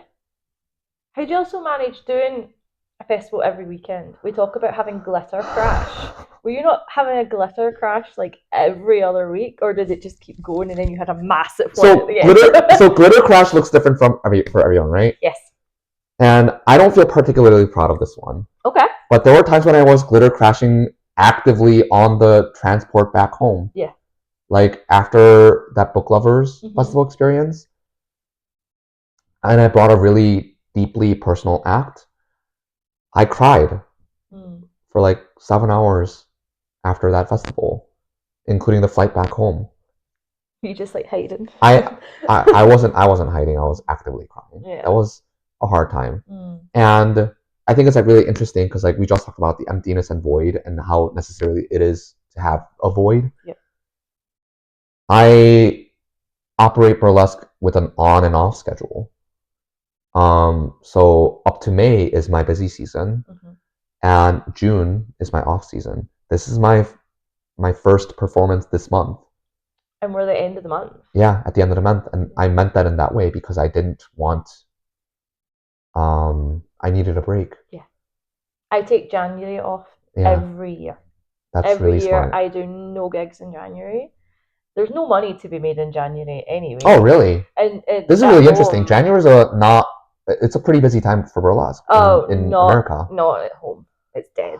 B: How do you also manage doing a festival every weekend? We talk about having glitter crash. Were you not having a glitter crash like every other week, or did it just keep going and then you had a massive one at the end?
C: So glitter crash looks different for everyone, right?
B: Yes.
C: And I don't feel particularly proud of this one.
B: Okay.
C: But there were times when I was glitter crashing actively on the transport back home.
B: Yeah.
C: Like after that Book Lovers festival experience. And I brought a really deeply personal act. I cried for like 7 hours after that festival, including the flight back home.
B: You just like hiding.
C: I wasn't hiding. I was actively crying. Yeah. That was a hard time. And I think it's like really interesting because like we just talked about the emptiness and void and how necessarily it is to have a void.
B: Yep.
C: I operate burlesque with an on and off schedule. So up to May is my busy season, and June is my off season. This is my first performance this month.
B: And we're the end of the month.
C: Yeah, at the end of the month, and I meant that in that way because I didn't want. I needed a break.
B: Yeah, I take January off every year.
C: That's
B: every
C: really
B: year
C: smart.
B: I do no gigs in January. There's no money to be made in January anyway.
C: Oh, really?
B: And
C: this is really interesting. January's it's a pretty busy time for burlesque in America.
B: Not at home. It's dead.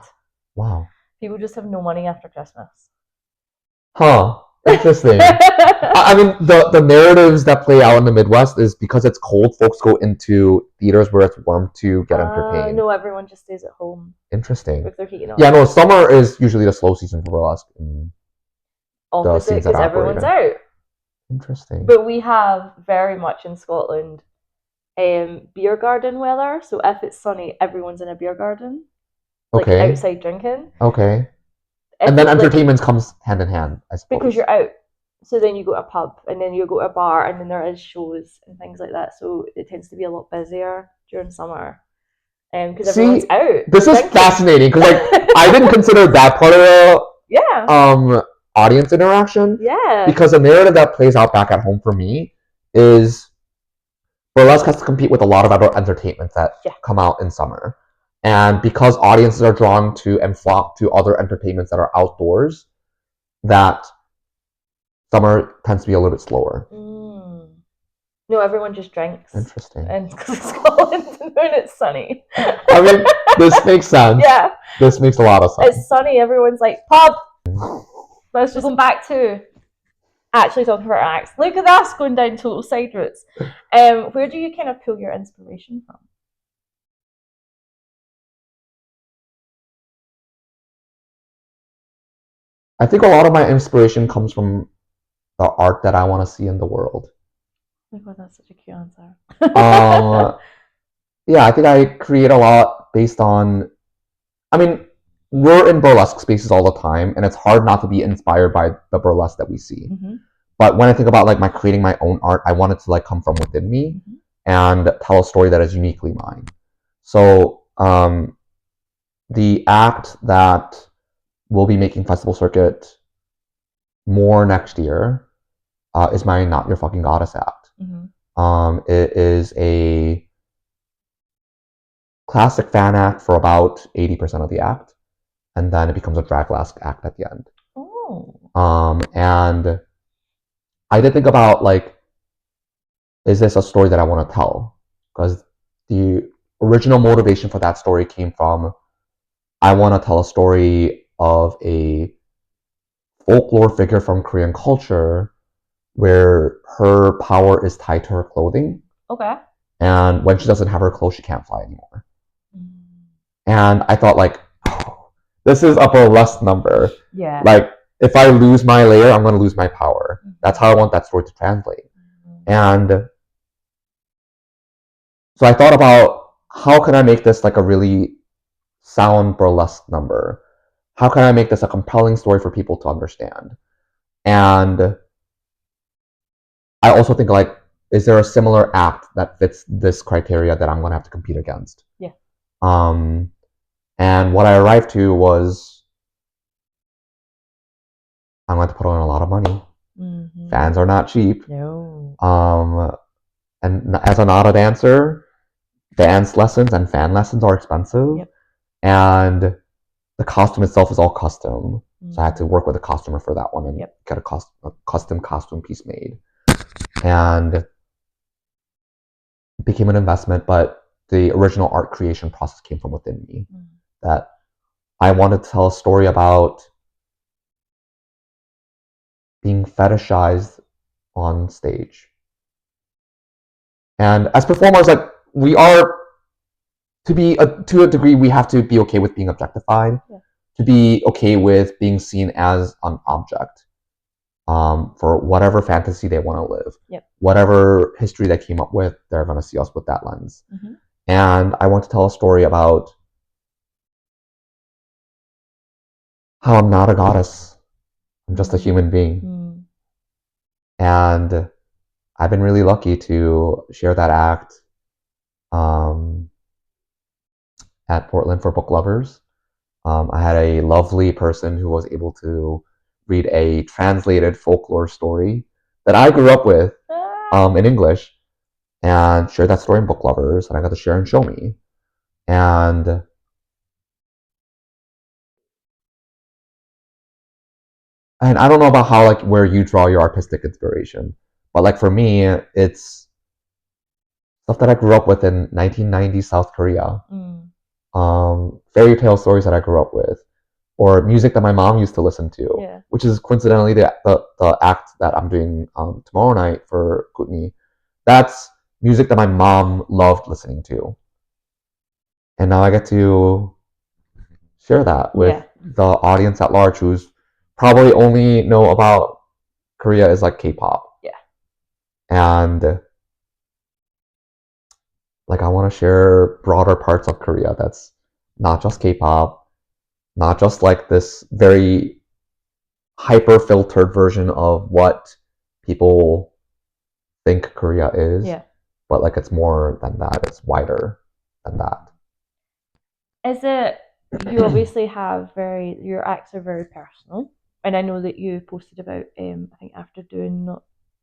C: Wow.
B: People just have no money after Christmas.
C: Huh. Interesting. I mean, the narratives that play out in the Midwest is because it's cold, folks go into theaters where it's warm to get entertained.
B: No, everyone just stays at home.
C: Interesting.
B: With their heating on.
C: Yeah, no, summer is usually the slow season for burlesque.
B: Opposite, because everyone's out.
C: Interesting.
B: But we have very much in Scotland beer garden weather. So if it's sunny, everyone's in a beer garden. like
C: Okay.
B: outside drinking.
C: Okay. And then entertainment comes hand in hand, I suppose.
B: Because you're out. So then you go to a pub, and then you go to a bar, and then there is shows and things like that. So it tends to be a lot busier during summer. Because everyone's out.
C: This is fascinating, because like I didn't consider that part of the audience interaction.
B: Yeah.
C: Because the narrative that plays out back at home for me is burlesque has to compete with a lot of other entertainments that come out in summer. And because audiences are drawn to and flock to other entertainments that are outdoors, that summer tends to be a little bit slower.
B: No, everyone just drinks.
C: Interesting.
B: And because it's Scotland and it's sunny.
C: I mean, this makes sense.
B: Yeah.
C: This makes a lot of sense.
B: It's sunny, everyone's like, pub! Let's just go back to actually talking about acts. Look at us going down total side routes. Where do you kind of pull your inspiration from?
C: I think a lot of my inspiration comes from the art that I want to see in the world.
B: Oh my god, that's such a cute answer.
C: Yeah, I think I create a lot based on, I mean, we're in burlesque spaces all the time, and it's hard not to be inspired by the burlesque that we see. But when I think about like creating my own art, I want it to like come from within me and tell a story that is uniquely mine. So the act that will be making festival circuit more next year is my Not Your Fucking Goddess act. It is a classic fan act for about 80% of the act, and then it becomes a Draglasque act at the end. And I did think about like, is this a story that I want to tell? Because the original motivation for that story came from, I want to tell a story of a folklore figure from Korean culture where her power is tied to her clothing.
B: Okay.
C: And when she doesn't have her clothes, she can't fly anymore. And I thought like, oh, this is a burlesque number.
B: Yeah.
C: Like, if I lose my layer, I'm going to lose my power. That's how I want that story to translate. And so I thought about, how can I make this like a really sound burlesque number? How can I make this a compelling story for people to understand? And I also think like, is there a similar act that fits this criteria that I'm going to have to compete against?
B: Yeah.
C: And what I arrived to was, I'm going to put in a lot of money. Fans are not cheap.
B: No.
C: And as a not a dancer, dance lessons and fan lessons are expensive.
B: Yep.
C: And the costume itself is all custom. So I had to work with a costumer for that one and get a custom costume piece made. And it became an investment, but the original art creation process came from within me. That I wanted to tell a story about being fetishized on stage. And as performers, like, we are, to a degree, we have to be okay with being objectified, to be okay with being seen as an object for whatever fantasy they want to live. Whatever history they came up with, they're going to see us with that lens. And I want to tell a story about how I'm not a goddess. I'm just a human being. And I've been really lucky to share that act at Portland for book lovers. I had a lovely person who was able to read a translated folklore story that I grew up with in English and share that story in book lovers, and I got to share and show me. And I don't know about how, like, where you draw your artistic inspiration, but like for me, it's stuff that I grew up with in 1990s South Korea. Fairy tale stories that I grew up with, or music that my mom used to listen to, which is coincidentally the act that I'm doing tomorrow night for Kootenai. That's music that my mom loved listening to. And now I get to share that with the audience at large, who's probably only know about Korea is like K-pop. And like, I want to share broader parts of Korea that's not just K-pop, not just like this very hyper filtered version of what people think Korea is, but like it's more than that. It's wider than that.
B: Is it? You obviously have your acts are very personal, and I know that you posted about I think after doing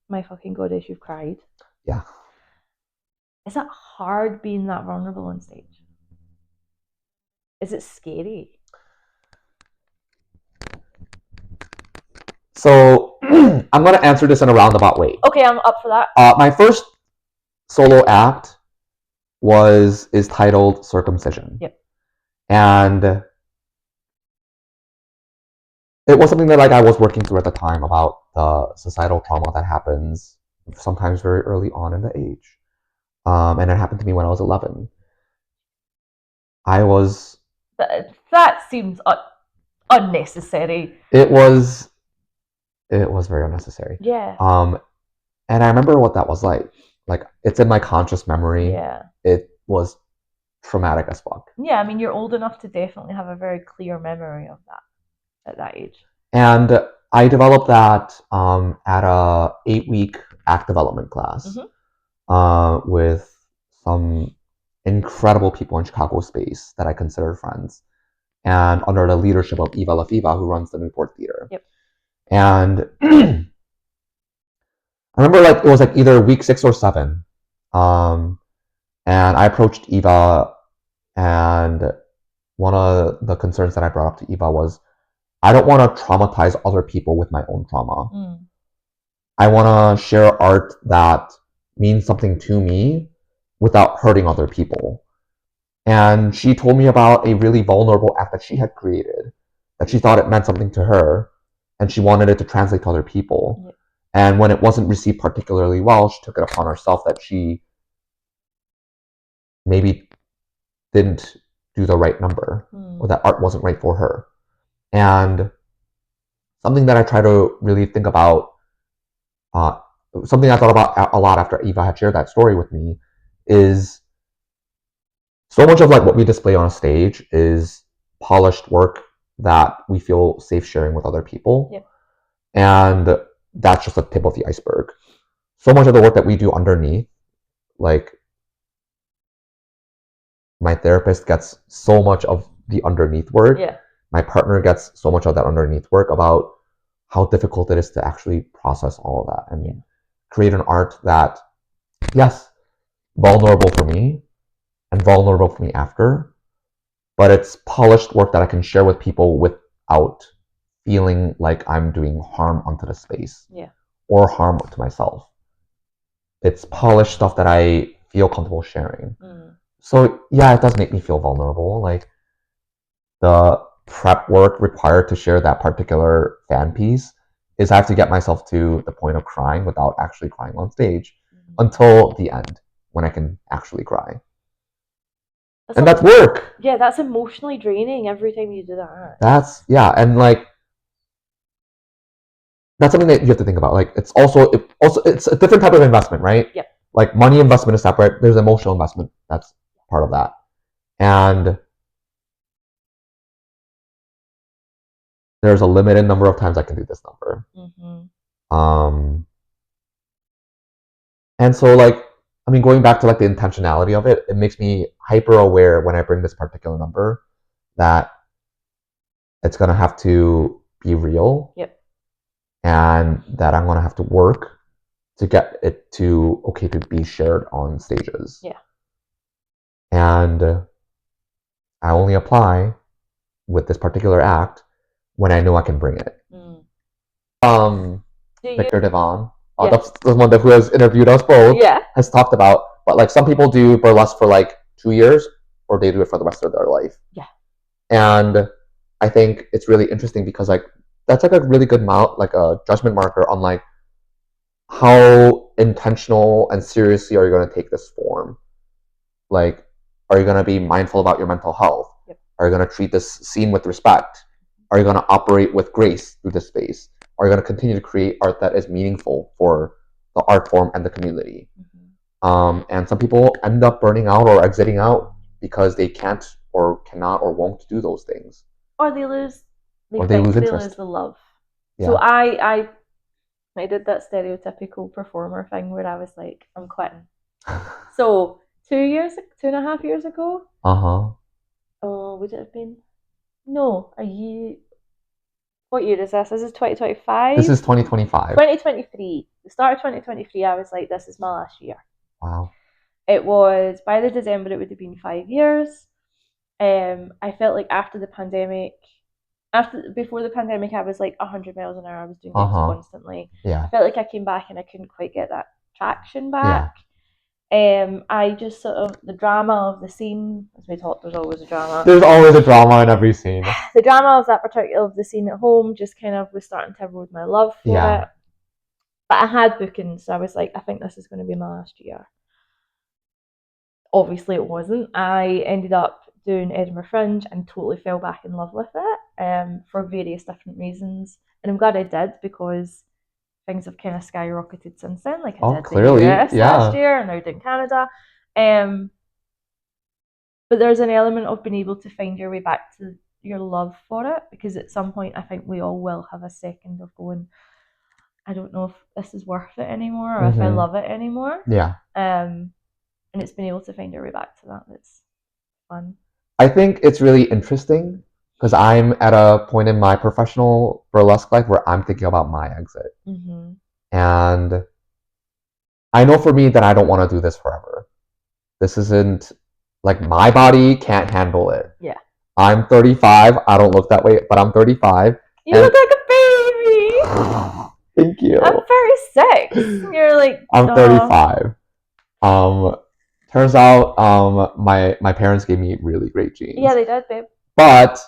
B: My Fucking Goddess, you've cried.
C: Yeah.
B: Is it hard being that vulnerable on stage? Is it scary?
C: So I'm gonna answer this in a roundabout way.
B: Okay, I'm up for that.
C: My first solo act is titled Circumcision.
B: Yep.
C: And it was something that like I was working through at the time about the societal trauma that happens sometimes very early on in the age. And it happened to me when I was 11.
B: That seems unnecessary.
C: It was very unnecessary.
B: Yeah.
C: And I remember what that was like. Like, it's in my conscious memory.
B: Yeah.
C: It was traumatic as fuck.
B: Yeah, I mean, you're old enough to definitely have a very clear memory of that at that age.
C: And I developed that at a 8-week act development class with some incredible people in Chicago space that I consider friends, and under the leadership of Eva Lafiva, who runs the Newport Theater.
B: Yep.
C: And I remember like it was like either week 6 or 7, and I approached Eva, and one of the concerns that I brought up to Eva was, I don't want to traumatize other people with my own trauma. I want to share art that means something to me without hurting other people. And she told me about a really vulnerable act that she had created, that she thought it meant something to her, and she wanted it to translate to other people. Yep. And when it wasn't received particularly well, she took it upon herself that she maybe didn't do the right number, or that art wasn't right for her. And something that I try to really think about, something I thought about a lot after Eva had shared that story with me, is so much of like what we display on a stage is polished work that we feel safe sharing with other people.
B: Yep.
C: And that's just the tip of the iceberg. So much of the work that we do underneath, like my therapist gets so much of the underneath work.
B: Yeah.
C: My partner gets so much of that underneath work about how difficult it is to actually process all of that and create an art that, yes, vulnerable for me and vulnerable for me after, but it's polished work that I can share with people without feeling like I'm doing harm onto the space or harm to myself. It's polished stuff that I feel comfortable sharing. So yeah, it does make me feel vulnerable. Like the prep work required to share that particular fan piece is I have to get myself to the point of crying without actually crying on stage until the end, when I can actually cry. And that's work.
B: Yeah, that's emotionally draining every time you do that.
C: And like that's something that you have to think about. Like it's a different type of investment, right?
B: Yep.
C: Like money investment is separate. There's emotional investment. That's part of that. And there's a limited number of times I can do this number. And so like, I mean, going back to like the intentionality of it, it makes me hyper aware when I bring this particular number that it's gonna have to be real.
B: Yep.
C: And that I'm gonna have to work to get it to be shared on stages.
B: Yeah.
C: And I only apply with this particular act when I know I can bring it. Victor Devon, that's the one who has interviewed us both, has talked about, but like some people do burlesque for like 2 years, or they do it for the rest of their life.
B: Yeah.
C: And I think it's really interesting because like that's like a really good like a judgment marker on like how intentional and seriously are you going to take this form. Like, are you going to be mindful about your mental health?
B: Yep.
C: Are you going to treat this scene with respect? Are you going to operate with grace through this space? Are you going to continue to create art that is meaningful for the art form and the community? And some people end up burning out or exiting out because they can't or cannot or won't do those things.
B: or they lose. They
C: or they
B: think
C: lose
B: they
C: interest.
B: lose the love.
C: Yeah.
B: So I did that stereotypical performer thing where I was like, I'm quitting. So 2.5 years ago.
C: Uh-huh.
B: Oh, would it have been? No, are you? What year is this? This is 2025.
C: This is 2025.
B: 2023. The start of 2023, I was like, this is my last year.
C: Wow.
B: It was by the December. It would have been 5 years. I felt like after the pandemic, before the pandemic, I was like 100 miles an hour. I was doing gigs constantly.
C: Yeah.
B: I felt like I came back and I couldn't quite get that traction back. Yeah. I just sort of, the drama of the scene, as we talked, there's always a drama.
C: There's always a drama in every scene.
B: The drama of that particular, of the scene at home just kind of was starting to erode my love for it. But I had bookings, so I was like, I think this is going to be my last year. Obviously it wasn't. I ended up doing Edinburgh Fringe and totally fell back in love with it for various different reasons. And I'm glad I did, because things have kind of skyrocketed since then. Like I did
C: clearly,
B: the US last year, and now doing Canada. But there's an element of being able to find your way back to your love for it, because at some point I think we all will have a second of going, I don't know if this is worth it anymore, or if I love it anymore.
C: Yeah.
B: And it's been able to find your way back to that. That's fun.
C: I think it's really interesting because I'm at a point in my professional burlesque life where I'm thinking about my exit. Mm-hmm. And I know for me that I don't want to do this forever. This isn't, like, my body can't handle it.
B: Yeah.
C: I'm 35. I don't look that way, but I'm 35.
B: You look like a baby.
C: Thank you.
B: I'm 36. You're like,
C: I'm 35. Turns out my parents gave me really great genes.
B: Yeah, they did, babe.
C: But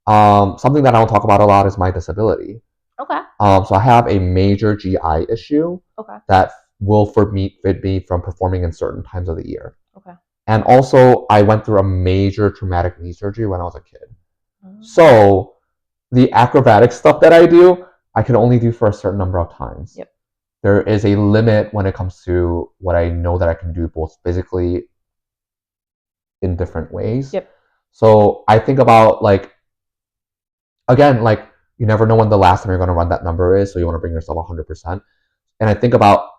C: something that I don't talk about a lot is my disability.
B: Okay.
C: So I have a major GI issue. Okay. That will forbid me from performing in certain times of the year. Okay. And also, I went through a major traumatic knee surgery when I was a kid. Oh. So the acrobatic stuff that I do, I can only do for a certain number of times. Yep. There is a limit when it comes to what I know that I can do, both physically in different ways. Yep. So I think about, like, again, like, you never know when the last time you're going to run that number is, so you want to bring yourself 100%. And I think about,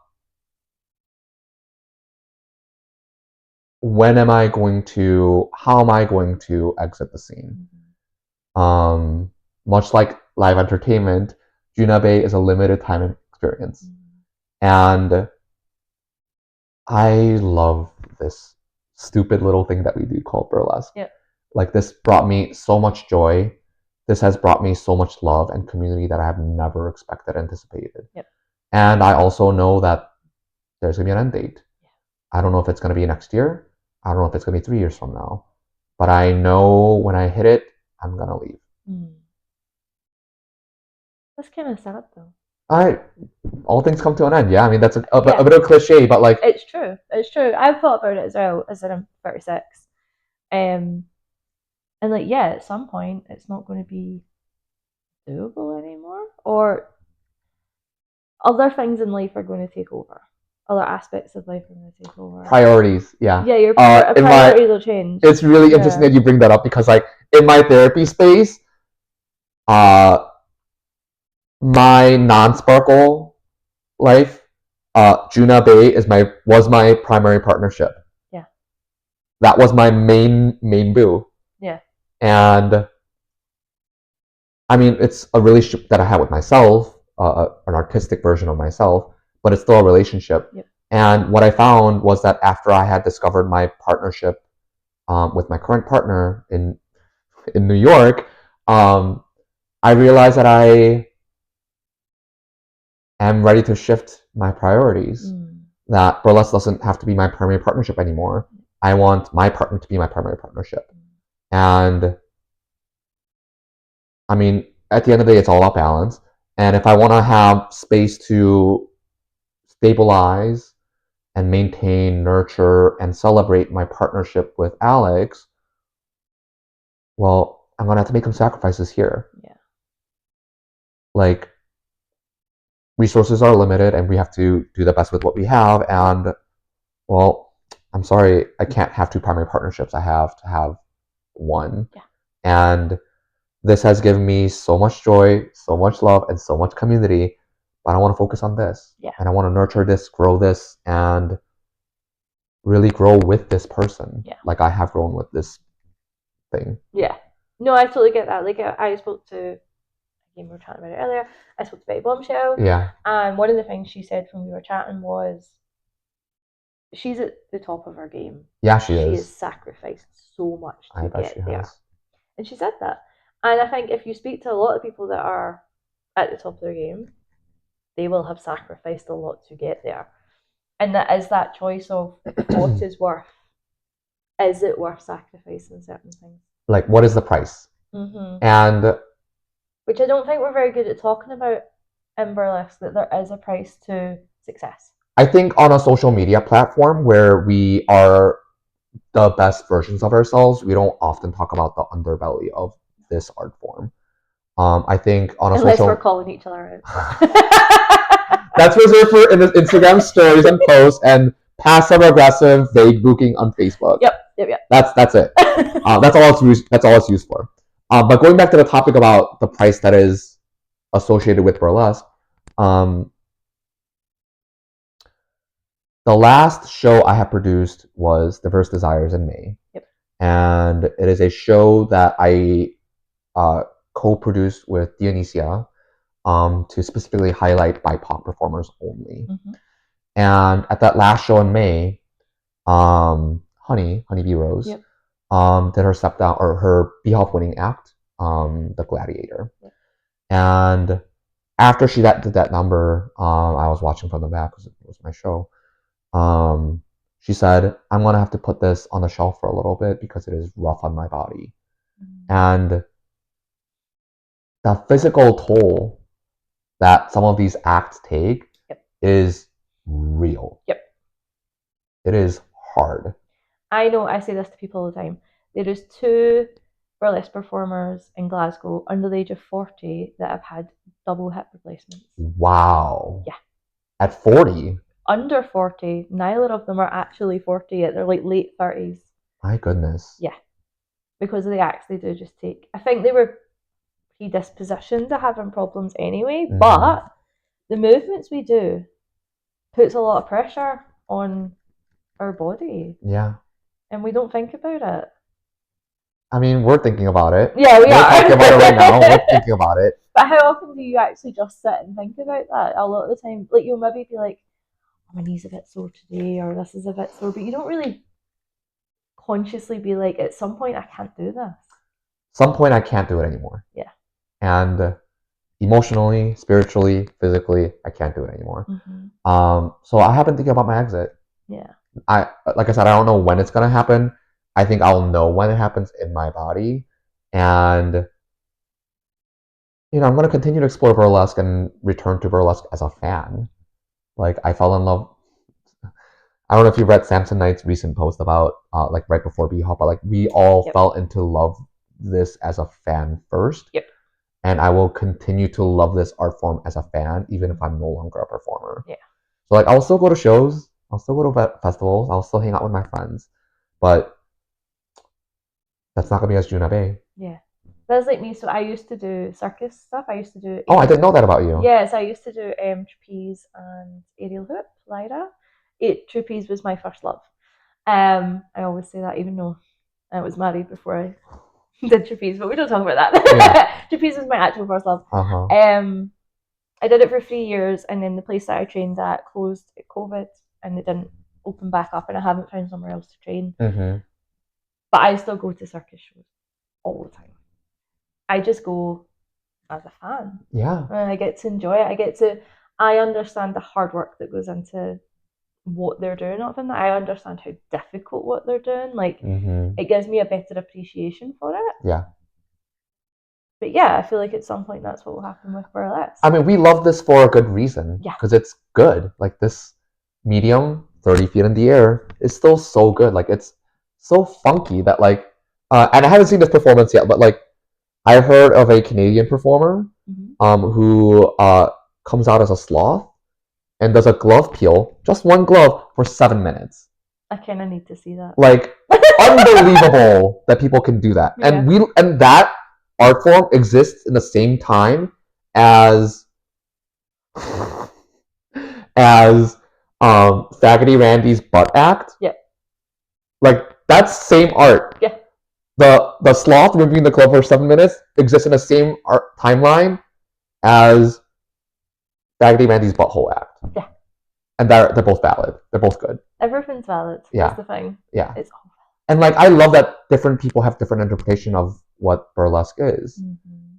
C: how am I going to exit the scene? Mm-hmm. Much like live entertainment, Joona Bae is a limited time experience. Mm-hmm. And I love this stupid little thing that we do called burlesque. Yep. Like, this brought me so much joy. This has brought me so much love and community that I have never anticipated. Yep. And I also know that there's going to be an end date. Yeah. I don't know if it's going to be next year. I don't know if it's going to be 3 years from now. But I know when I hit it, I'm going to leave. Mm.
B: That's kind of sad, though.
C: All things come to an end. Yeah, I mean, that's a bit of a cliche, but, like,
B: it's true. It's true. I've thought about it as well, as I'm 36. And, like, yeah, at some point it's not going to be doable anymore, or other things in life are going to take over. Other aspects of life are going to take over.
C: Priorities, yeah.
B: Yeah, your priorities will change.
C: It's really interesting that you bring that up, because, like, in my therapy space, my non-sparkle life, Joona Bae was my primary partnership. Yeah. That was my main boo. Yeah. And I mean, it's a relationship that I had with myself, an artistic version of myself, but it's still a relationship. Yep. And what I found was that after I had discovered my partnership with my current partner in New York, I realized that I am ready to shift my priorities. That burlesque doesn't have to be my primary partnership anymore. I want my partner to be my primary partnership. And I mean, at the end of the day, it's all about balance. And if I want to have space to stabilize and maintain, nurture, and celebrate my partnership with Alex, well, I'm going to have to make some sacrifices here. Yeah. Like, resources are limited, and we have to do the best with what we have. And, well, I'm sorry, I can't have two primary partnerships. I have to have one. Yeah. And this has given me so much joy, so much love, and so much community, but I want to focus on this.
B: Yeah.
C: And I want to nurture this, grow this, and really grow with this person.
B: Yeah.
C: Like I have grown with this thing.
B: Yeah. No, I totally get that. Like I spoke to, again, we were chatting about it earlier, I spoke to Betty Bombshell.
C: Yeah.
B: And one of the things she said when we were chatting was, she's at the top of her game.
C: Yeah, she is.
B: She has sacrificed so much to get there.
C: Has.
B: And she said that. And I think if you speak to a lot of people that are at the top of their game, they will have sacrificed a lot to get there. And that is that choice of what is it worth sacrificing certain things?
C: Like, what is the price?
B: Mm-hmm.
C: And
B: which I don't think we're very good at talking about in burlesque, that there is a price to success.
C: I think on a social media platform where we are the best versions of ourselves, we don't often talk about the underbelly of this art form. I think on a
B: unless
C: social...
B: we're calling each other out.
C: That's reserved for in the Instagram stories and posts and passive aggressive vague booking on Facebook.
B: Yep.
C: That's it. That's all it's used for. But going back to the topic about the price that is associated with burlesque, the last show I have produced was Diverse Desires in May.
B: Yep.
C: And it is a show that I co-produced with Dionysia to specifically highlight BIPOC performers only.
B: Mm-hmm.
C: And at that last show in May, Honeybee Rose,
B: yep.
C: Did her step down or her BHOP winning act, The Gladiator.
B: Yep.
C: And after she did that number, I was watching from the back because it was my show. She said, "I'm gonna have to put this on the shelf for a little bit because it is rough on my body." Mm-hmm. And the physical toll that some of these acts take
B: yep.
C: is real.
B: Yep.
C: It is hard.
B: I know, I say this to people all the time. There is 2 burlesque performers in Glasgow under the age of 40 that have had double hip replacements.
C: Wow.
B: Yeah.
C: At 40?
B: Under 40, neither of them are actually 40 yet. They're like late 30s.
C: My goodness.
B: Yeah. Because of the acts they do just take. I think they were predispositioned to having problems anyway, mm-hmm. but the movements we do puts a lot of pressure on our body.
C: Yeah.
B: And we don't think about it.
C: I mean, we're thinking about it.
B: Yeah, we are.
C: We're thinking about it right now. We're thinking about it.
B: But how often do you actually just sit and think about that? A lot of the time, like you'll maybe be like, "Oh, my knee's a bit sore today," or "This is a bit sore," but you don't really consciously be like, "At some point, I can't do this."
C: Some point, I can't do it anymore.
B: Yeah.
C: And emotionally, spiritually, physically, I can't do it anymore. Mm-hmm. So I have been thinking about my exit.
B: Yeah.
C: Like I said, I don't know when it's gonna happen. I think I'll know when it happens in my body, and I'm gonna continue to explore burlesque and return to burlesque as a fan. Like I fell in love. I don't know if you read Samson Knight's recent post about like right before BHOP, but like we all yep. fell into love this as a fan first.
B: Yep.
C: And I will continue to love this art form as a fan, even if I'm no longer a performer.
B: Yeah.
C: So like I'll still go to shows. I'll still go to festivals. I'll still hang out with my friends, but that's not gonna be as Joona Bae.
B: Yeah, that's like me. So I used to do circus stuff. I used to do.
C: Oh, I didn't know that about you.
B: Yes, I used to do trapeze and aerial hoop, Lyra. Trapeze was my first love. I always say that, even though I was married before I did trapeze, but we don't talk about that. Yeah. Trapeze was my actual first love.
C: Uh-huh.
B: I did it for 3 years, and then the place that I trained at closed at COVID. And it didn't open back up, and I haven't found somewhere else to train.
C: Mm-hmm.
B: But I still go to circus shows all the time. I just go as a fan.
C: Yeah.
B: And I get to enjoy it. I understand the hard work that goes into what they're doing often. I understand how difficult what they're doing. Like, mm-hmm. It gives me a better appreciation for it.
C: Yeah.
B: But yeah, I feel like at some point that's what will happen with burlesque.
C: I mean, we love this for a good reason.
B: Yeah.
C: Because it's good. Like this medium, 30 feet in the air, is still so good. Like it's so funky that like, and I haven't seen this performance yet, but like I heard of a Canadian performer mm-hmm. Who comes out as a sloth and does a glove peel, just one glove, for 7 minutes.
B: I kind of need to see that.
C: Like unbelievable that people can do that. Yeah. And that art form exists in the same time as Faggoty Randy's butt act.
B: Yeah.
C: Like that's same art.
B: Yeah.
C: The sloth removing the glove for 7 minutes exists in the same art timeline as Faggoty Randy's butthole act.
B: Yeah.
C: And they're both valid. They're both good.
B: Everything's valid.
C: Yeah.
B: That's the thing.
C: Yeah.
B: It's all
C: and like I love that different people have different interpretation of what burlesque is.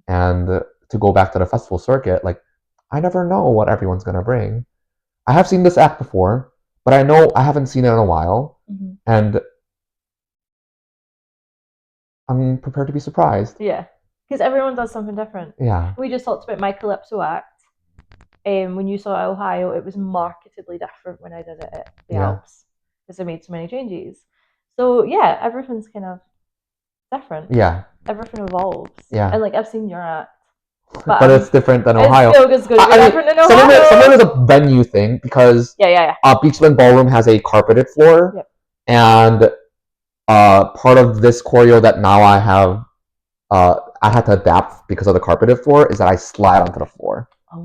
C: And to go back to the festival circuit, like I never know what everyone's gonna bring. I have seen this act before, but I know I haven't seen it in a while, and I'm prepared to be surprised.
B: Yeah, because everyone does something different.
C: Yeah.
B: We just talked about my Calypso act. When you saw it at Ohio, it was markedly different when I did it at the Alps because I made so many changes. So yeah, everything's kind of different.
C: Yeah.
B: Everything evolves.
C: Yeah.
B: And like I've seen your act.
C: But it's different than Ohio.
B: It's still going to be different than Ohio.
C: Some of it is a venue thing because Beachland Ballroom has a carpeted floor, and part of this choreo that now I have, I had to adapt because of the carpeted floor is that I slide onto the floor.
B: Oh,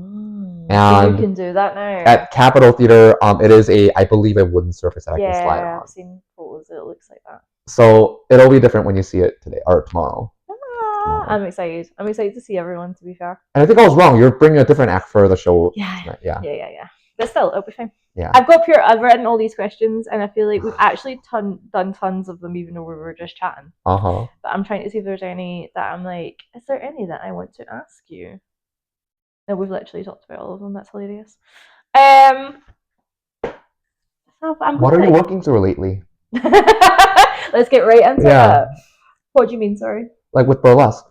C: and
B: so you can do that now.
C: At Capitol Theater, it is I believe a wooden surface that I can slide on.
B: Yeah, I've seen photos. It looks like that.
C: So it'll be different when you see it today or tomorrow.
B: I'm excited. I'm excited to see everyone, to be fair.
C: And I think I was wrong. You're bringing a different act for the show.
B: Yeah. But still, it'll be fine.
C: Yeah.
B: I've written all these questions, and I feel like we've actually done tons of them, even though we were just chatting. But I'm trying to see if there's any that I'm like, is there any that I want to ask you? No, we've literally talked about all of them. That's hilarious.
C: What are you working through lately?
B: Let's get right into it. What do you mean, sorry?
C: Like with burlesque.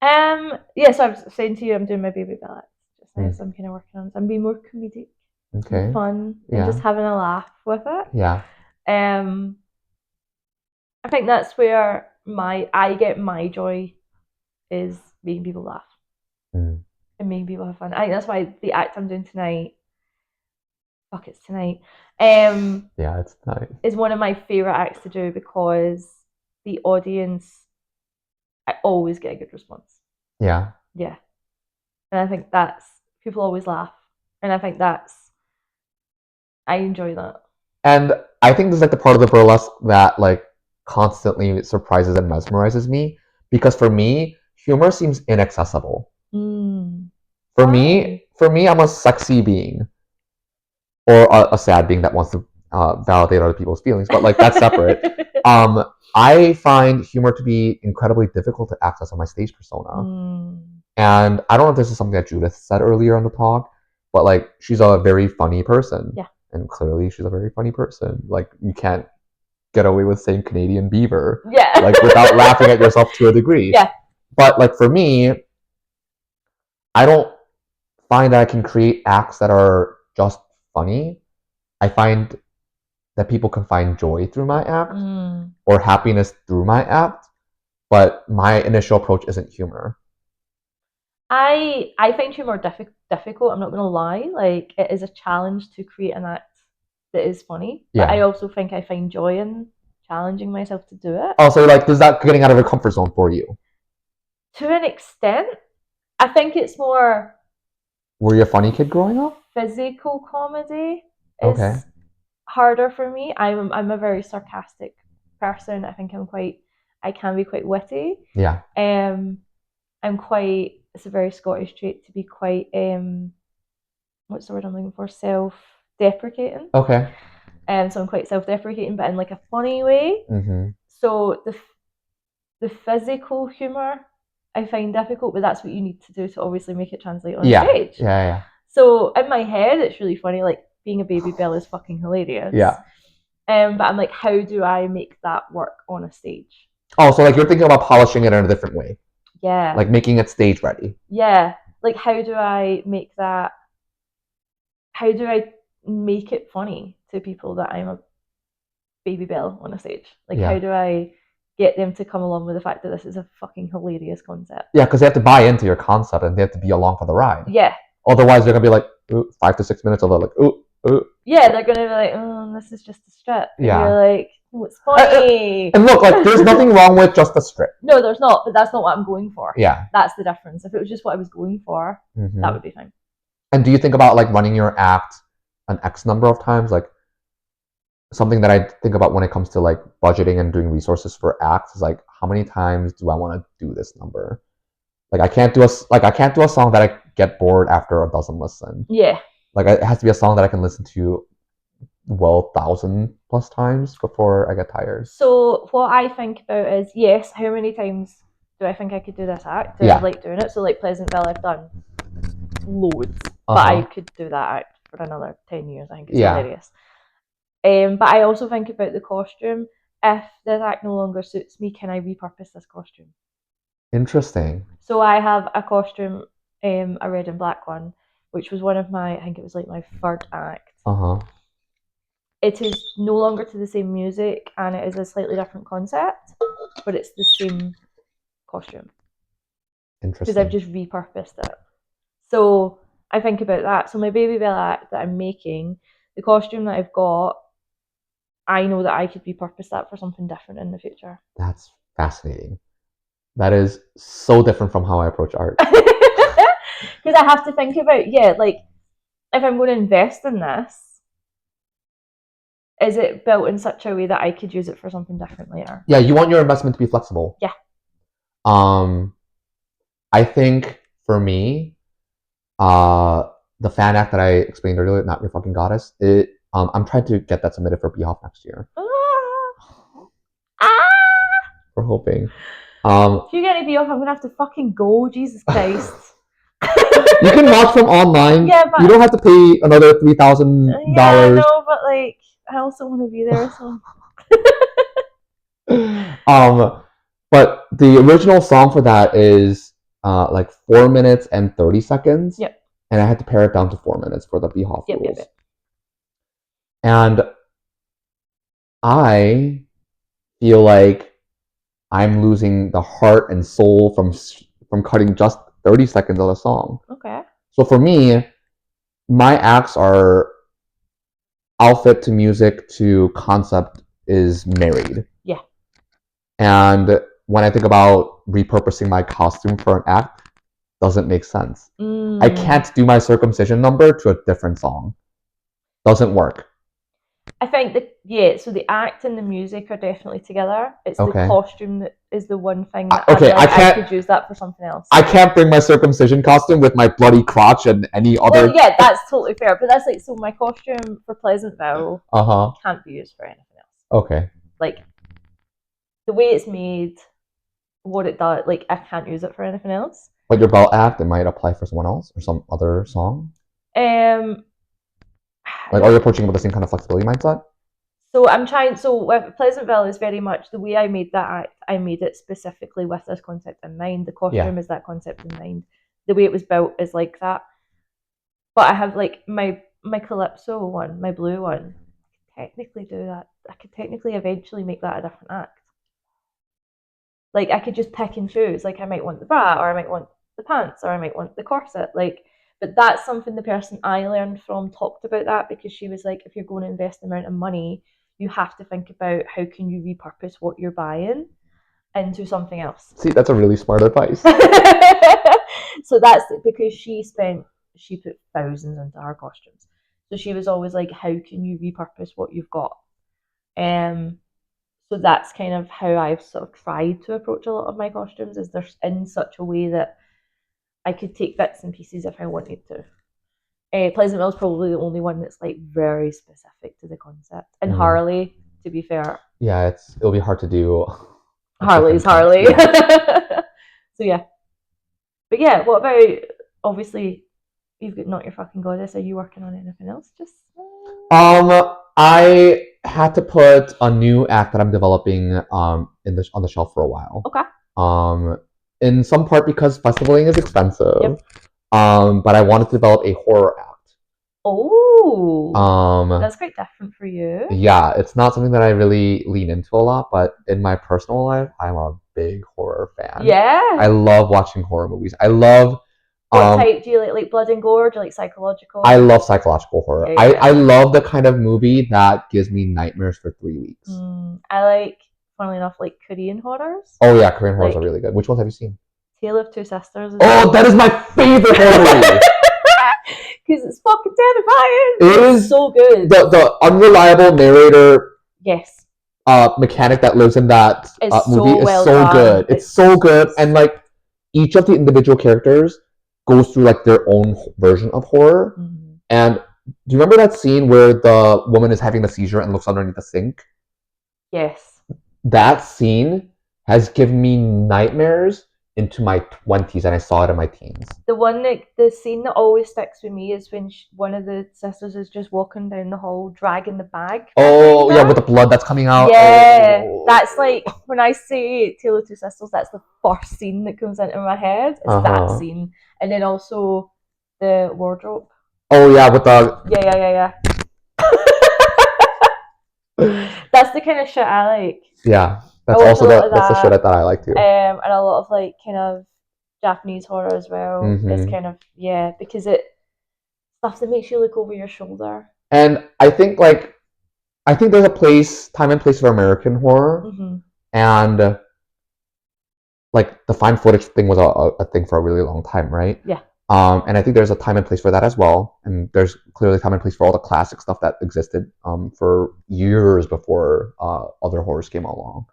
B: So I was saying to you, I'm doing my baby ballet just now, so I'm kind of working on it. I'm being more comedic, fun, and just having a laugh with it.
C: Yeah.
B: I think that's where I get my joy is making people laugh and making people have fun. I think that's why the act I'm doing tonight. Fuck, it's tonight.
C: It's tonight.
B: Is one of my favorite acts to do because the audience. I always get a good response. Yeah. And I think people always laugh. And I think I enjoy that. And
C: I think this is like the part of the burlesque that like constantly surprises and mesmerizes me. Because for me, humor seems inaccessible. For me, I'm a sexy being. Or a sad being that wants to validate other people's feelings. But like that's separate. I find humor to be incredibly difficult to access on my stage persona. And I don't know if this is something that Judith said earlier on the talk, but like she's a very funny person.
B: Yeah.
C: And clearly she's a very funny person. Like you can't get away with saying Canadian beaver.
B: Yeah.
C: Like without laughing at yourself to a degree.
B: Yeah.
C: But like for me, I don't find that I can create acts that are just funny. I find that people can find joy through my act or happiness through my act, but my initial approach isn't humor.
B: I find humor difficult, I'm not going to lie. Like, it is a challenge to create an act that is funny, but I also think I find joy in challenging myself to do it.
C: Oh, so like, is that getting out of your comfort zone for you?
B: To an extent. I think it's more...
C: Were you a funny kid growing up?
B: Physical comedy is harder for me. I'm a very sarcastic person. I think I can be quite witty.
C: Yeah.
B: It's a very Scottish trait to be quite what's the word I'm looking for? Self-deprecating.
C: Okay.
B: So I'm quite self-deprecating, but in like a funny way. So the physical humor I find difficult, but that's what you need to do to obviously make it translate on stage.
C: Yeah.
B: So in my head, it's really funny. Like being a baby bell is fucking hilarious.
C: Yeah.
B: But I'm like, how do I make that work on a stage?
C: Oh, so like you're thinking about polishing it in a different way.
B: Yeah.
C: Like making it stage ready.
B: Yeah. Like how do I make it funny to people that I'm a baby bell on a stage? Like how do I get them to come along with the fact that this is a fucking hilarious concept? Yeah,
C: because they have to buy into your concept and they have to be along for the ride.
B: Yeah.
C: Otherwise, they're going to be like, 5 to 6 minutes of like, ooh.
B: Yeah, they're going to be like, oh, this is just a strip. And you're like, Oh, it's funny.
C: And look, like, there's nothing wrong with just the strip.
B: No, there's not, but that's not what I'm going for.
C: Yeah.
B: That's the difference. If it was just what I was going for, that would be fine.
C: And do you think about, like, running your act an X number of times? Like, something that I think about when it comes to, like, budgeting and doing resources for acts is, like, how many times do I want to do this number? Like, I can't do a song that I get bored after a dozen listen.
B: Yeah.
C: Like, it has to be a song that I can listen to 1,000+ times before I get tired.
B: So what I think about is, yes, how many times do I think I could do this act? Do I like doing it? So like Pleasantville, I've done loads, but I could do that act for another 10 years. I think it's hilarious. But I also think about the costume. If this act no longer suits me, can I repurpose this costume?
C: Interesting.
B: So I have a costume, a red and black one, which was one of my, I think it was like my third act. It is no longer to the same music, and it is a slightly different concept, but it's the same costume.
C: Interesting.
B: Because I've just repurposed it. So I think about that. So my Baby Bell act that I'm making, the costume that I've got, I know that I could repurpose that for something different in the future.
C: That's fascinating. That is so different from how I approach art.
B: Because I have to think about, like, if I'm going to invest in this, is it built in such a way that I could use it for something different later?
C: Yeah, you want your investment to be flexible.
B: Yeah.
C: I think for me, the fan act that I explained earlier, Not Your Fucking Goddess, I'm trying to get that submitted for BIPOC next year. We're hoping.
B: If you get any BIPOC, I'm gonna have to fucking go. Jesus Christ.
C: You can watch from online.
B: Yeah, but
C: you don't have to pay another $3,000.
B: Yeah, no, but like, I also want to be there. So.
C: But the original song for that is like 4 minutes and 30 seconds.
B: Yep.
C: And I had to pare it down to 4 minutes for the BIPOC rules.
B: Yep.
C: And I feel like I'm losing the heart and soul from cutting just 30 seconds of the song.
B: Okay.
C: So for me, my acts are outfit to music to concept is married.
B: Yeah.
C: And when I think about repurposing my costume for an act, doesn't make sense. I can't do my circumcision number to a different song. Doesn't work.
B: I think that, so the act and the music are definitely together. It's the costume that is the one thing that I could use that for something else.
C: I can't bring my circumcision costume with my bloody crotch and any other...
B: Well, yeah, that's totally fair. But that's like, so my costume for Pleasantville can't be used for anything else.
C: Okay.
B: Like, the way it's made, what it does, like, I can't use it for anything else.
C: But your belt act, it might apply for someone else or some other song? Like, are you approaching it with the same kind of flexibility mindset?
B: So I'm trying. So Pleasantville is very much the way I made that act. I made it specifically with this concept in mind. The costume is that concept in mind. The way it was built is like that. But I have like my Calypso one, my blue one. I could technically do that. I could technically eventually make that a different act. Like, I could just pick and choose. Like, I might want the bra, or I might want the pants, or I might want the corset. Like, but that's something the person I learned from talked about that, because she was like, if you're going to invest an amount of money, you have to think about how can you repurpose what you're buying into something else.
C: See, that's a really smart advice.
B: So that's because she put thousands into her costumes. So she was always like, how can you repurpose what you've got? So that's kind of how I've sort of tried to approach a lot of my costumes, is they're in such a way that I could take bits and pieces if I wanted to. Pleasantville is probably the only one that's like very specific to the concept. And Harley, to be fair.
C: Yeah, it'll be hard to do.
B: Harley's Harley. Yeah. So yeah. But yeah, what about, obviously, you've got Not Your Fucking Goddess. Are you working on anything else? Just
C: I had to put a new act that I'm developing on the shelf for a while.
B: Okay.
C: In some part because festivaling is expensive. Yep. But I wanted to develop a horror act.
B: Oh. That's quite different for you.
C: Yeah, it's not something that I really lean into a lot, but in my personal life, I'm a big horror fan.
B: Yeah.
C: I love watching horror movies. I love
B: What type do you like blood and gore? Do you like psychological?
C: I love psychological horror.
B: Yeah.
C: I love the kind of movie that gives me nightmares for 3 weeks.
B: I like, funnily enough, like Korean horrors.
C: Oh yeah, Korean horrors are really good. Which ones have you seen?
B: Tale of Two Sisters.
C: Oh, that is my favorite horror movie.
B: Because it's fucking terrifying.
C: It is
B: so good.
C: The unreliable narrator.
B: Yes.
C: Mechanic that lives in that movie is so good. It's so good, and like each of the individual characters goes through like their own version of horror. And do you remember that scene where the woman is having a seizure and looks underneath the sink?
B: Yes. That
C: scene has given me nightmares into my 20s, and I saw it in my teens.
B: The scene that always sticks with me is when one of the sisters is just walking down the hall dragging the bag.
C: Oh yeah, with the blood that's coming out.
B: Yeah, that's like when I say Tale of Two Sisters, that's the first scene that comes into my head. It's that scene, and then also the wardrobe.
C: Oh yeah, with the
B: yeah. That's the kind of shit I like.
C: Yeah. That's also that's the shit that I like too.
B: And a lot of like kind of Japanese horror as well. It's kind of because it stuff that makes you look over your shoulder.
C: And I think there's a time and place for American horror, and like the found footage thing was a thing for a really long time, right?
B: Yeah.
C: And I think there's a time and place for that as well. And there's clearly time and place for all the classic stuff that existed for years before other horrors came along.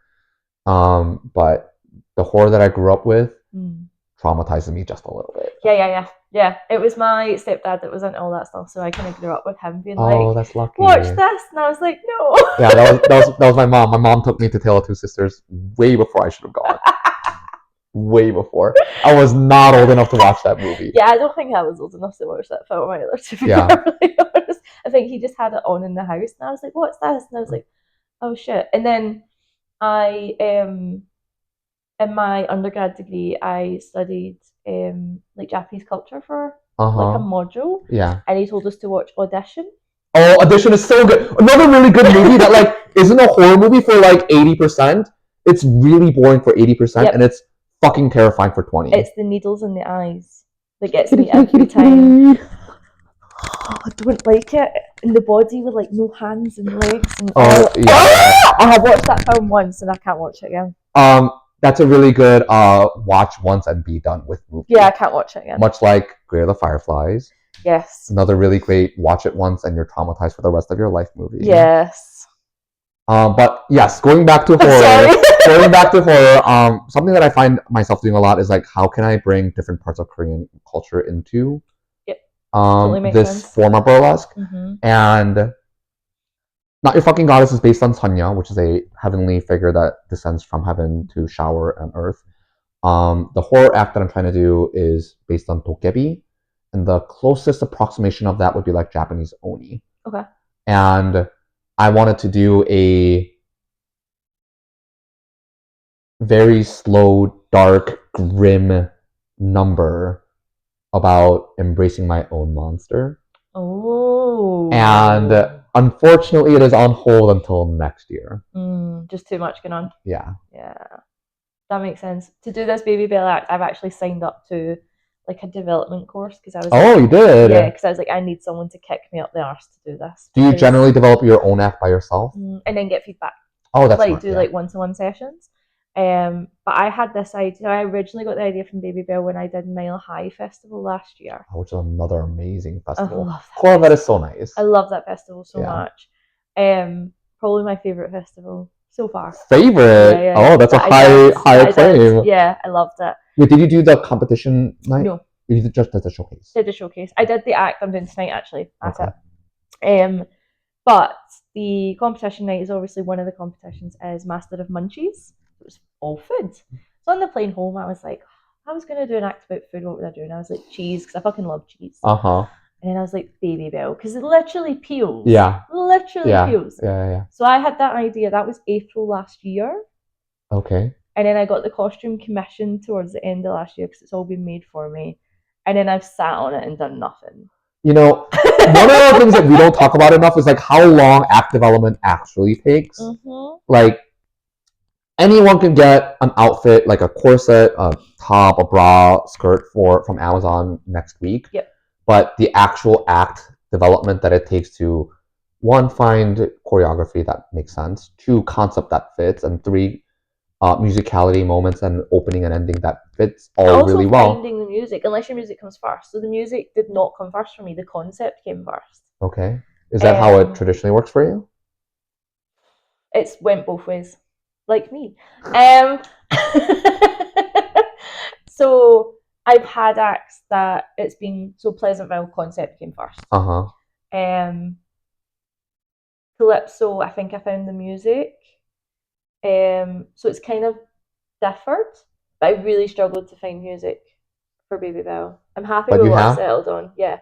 C: But the horror that I grew up with traumatizes me just a little bit.
B: Yeah. It was my stepdad that was into all that stuff, so I kind of grew up with him being
C: that's lucky.
B: Watch this, and I was like, no.
C: Yeah, that was my mom. My mom took me to Tale of Two Sisters way before I should have gone. Way before. I was not old enough to watch that movie.
B: Yeah, I don't think I was old enough to watch that film either, to be really honest. I think he just had it on in the house, and I was like, what's this? And I was like, oh shit. And then I in my undergrad degree I studied like Japanese culture for like a module.
C: Yeah.
B: And he told us to watch Audition.
C: Oh, Audition is so good. Another really good movie that like isn't a horror movie for like 80%. It's really boring for 80%, and it's fucking terrifying for 20.
B: It's the needles in the eyes that gets me every time. I don't like it. And the body with like no hands and legs. And I have watched that film once and I can't watch it again.
C: That's a really good watch once and be done with movie.
B: Yeah, I can't watch it again.
C: Much like Grave of the Fireflies.
B: Yes.
C: Another really great watch it once and you're traumatized for the rest of your life movie.
B: Yes.
C: But yes, going back to horror. Something that I find myself doing a lot is like, how can I bring different parts of Korean culture into this form of burlesque? And Not Your Fucking Goddess is based on Sunya, which is a heavenly figure that descends from heaven to shower on earth. The horror act that I'm trying to do is based on Dokebi, and the closest approximation of that would be like Japanese Oni.
B: Okay.
C: And I wanted to do a very slow, dark, grim number about embracing my own monster.
B: Oh.
C: And unfortunately, it is on hold until next year.
B: Just too much going on.
C: Yeah.
B: Yeah. That makes sense. To do this Baby Bell act, I've actually signed up to like a development course because I was.
C: Oh, you did?
B: Yeah, because I was like, I need someone to kick me up the arse to do this.
C: Do you generally develop your own act by yourself?
B: And then get feedback.
C: Oh, that's
B: like
C: smart,
B: do like one-to-one sessions. But I had this idea. I originally got the idea from Baby Bell when I did Mile High Festival last year.
C: Which is another amazing festival.
B: I love that.
C: Corvette is so nice.
B: I love that festival so much. Probably my favorite festival so far.
C: Favorite? Yeah. Oh, that's a high acclaim.
B: Yeah, I loved it.
C: Wait, did you do the competition night?
B: No.
C: You just did the showcase?
B: Did the showcase. I did the act I'm doing tonight actually. That's it. But the competition night is obviously one of the competitions is Master of Munchies. It was all food. So on the plane home, I was like, I was going to do an act about food. What would I do? And I was like, cheese, because I fucking love cheese. And then I was like, Baby Bell, because it literally peels.
C: Yeah.
B: Literally peels.
C: Yeah.
B: So I had that idea. That was April last year.
C: Okay.
B: And then I got the costume commissioned towards the end of last year because it's all been made for me. And then I've sat on it and done nothing.
C: You know, one of the things that we don't talk about enough is like how long act development actually takes. Like, anyone can get an outfit, like a corset, a top, a bra, skirt from Amazon next week.
B: Yep.
C: But the actual act development that it takes to, one, find choreography that makes sense, two, concept that fits, and three, musicality moments and opening and ending that fits all really well.
B: Also finding the music, unless your music comes first. So the music did not come first for me. The concept came first.
C: Okay. Is that how it traditionally works for you?
B: It's went both ways, like me. So I've had acts that it's been so Pleasantville concept came first. Calypso, I think I found the music. So it's kind of differed, but I really struggled to find music for Baby Bell. I'm happy with what I settled on. Yeah.